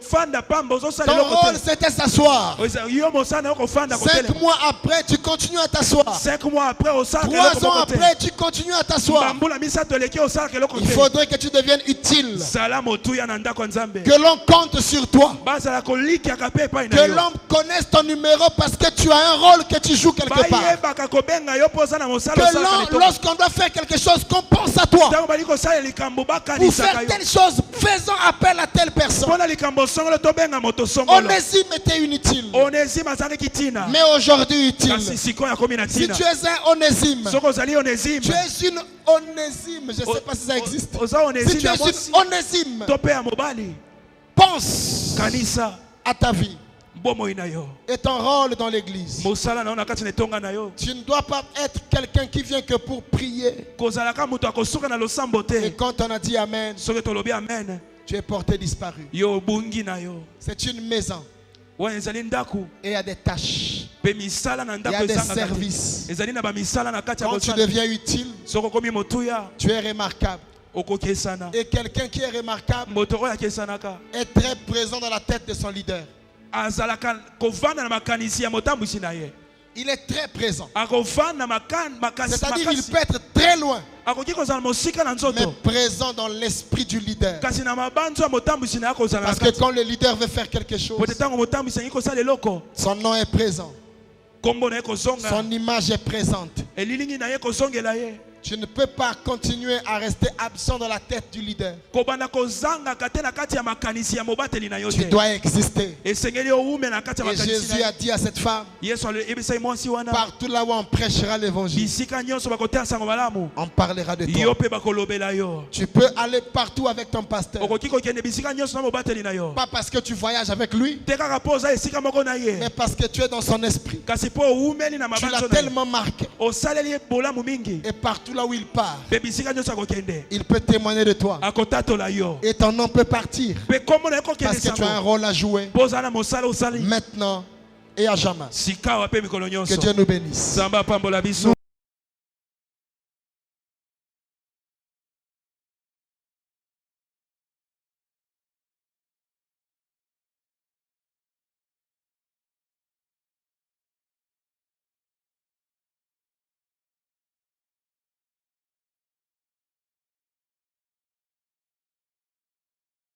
fanda pamba ozosala Ton eloko rôle te. c'était s'asseoir. Yo mosana yo kofanda 5 kotelema. mois après, tu continues à t'asseoir. 5 mois après osala 3 ans après, tu continues à t'asseoir. bambula misato eleki osala eloko Il te. faudrait que tu deviennes utile. Sala motuya na ndako ya Nzambe. Que l'on compte sur toi. Bazala kolikiaka pe epai na Que yo. l'homme connaisse ton numéro parce que tu as un rôle que tu joues quelque part. Bayebaka kobenga yo mpo oza na mosala Que osalaka lorsqu'on doit faire quelque chose, qu'on pense à toi. ntango bali kosala likambo Pour bakanisaka faire yo. telle chose, faisons appel à telle personne. Mpona likambo songolo tobenga moto songolo. Onésime était inutile, Onésime azalaki tina. mais aujourd'hui utile. Kasi sikoyo akomi na Si tina. tu es un Onésime, Soki ozali Onésime. tu es une Onésime, je ne sais pas si ça existe. Oza Si Onésime tu ya es mwasi. une Onésime, To pe ya mobali. pense Kanisa à ta vie bomoi na yo. et ton rôle dans l'église. Mosala na yo na kati na etonga na yo. Tu ne dois pas être quelqu'un qui vient que pour prier. Kozalaka moto akosuka na losambo Et te. quand on a dit Amen, Soki tolobi amen. tu es porté disparu. Yo bungi na yo. C'est une maison Wana ezali ndako. et il y a des tâches, Pe misala na il y ndako a des ezanga kati. services. Ezali na ba misala na kati ya Quand tu kosala. deviens utile, Soki okomi motuya tu es remarquable. okokesana. Et quelqu'un qui est remarquable Moto oyo akesanaka. est très présent dans la tête de son leader. Azalaka kovanda na makanisi ya motambwisi na ye. Il est très présent. Akovanda makasi. C'est-à-dire qu'il peut être très loin, Akoki kozala mosika na mais nzoto. présent dans l'esprit du leader. Kasi na mabanzo ya motambwisi na ye kozala na Parce que kati. quand le leader veut faire quelque chose, Po te ntango motambwisi alingi kosala eloko. son nom est présent. Kombo na ye kozonga. Son image est présente. Elilingi na ye kozongela ye. Tu ne peux pas continuer à rester absent dans la tête du leader. Kobanda kozanga kate na kati ya makanisi ya mobateli na yo Tu te. dois exister. Esengeli oume na kati ya Et makanisi Jésus na a dit à cette femme, ye. Yesu ebisai mwasi wana. partout là où on prêchera l'évangile, Bisika nyonso bakoteya sango malamu. on parlera de Yo toi. pe bakolobela yo. Tu peux aller partout avec ton pasteur. Okoki kokende bisika nyonso na mobateli na yo. Pas parce que tu voyages avec lui, Te kaka po oza esika moko na ye. mais parce que tu es dans son esprit. Kasi po oumeli na Tu l'as mabanzo na ye. tellement marqué. Osaleli ye bolamu mingi. Et partout là où il part, Pe bisika nyonso akokende. il peut témoigner de toi. Akotatola yo. Et ton nom peut partir. Pe kombo na ye kokende Parce que tu as un sango. rôle à jouer Po oza na mosala osali. maintenant et à jamais. Sika wa pe mikolo Que nyonso. Dieu nous bénisse. Zamba pambola biso.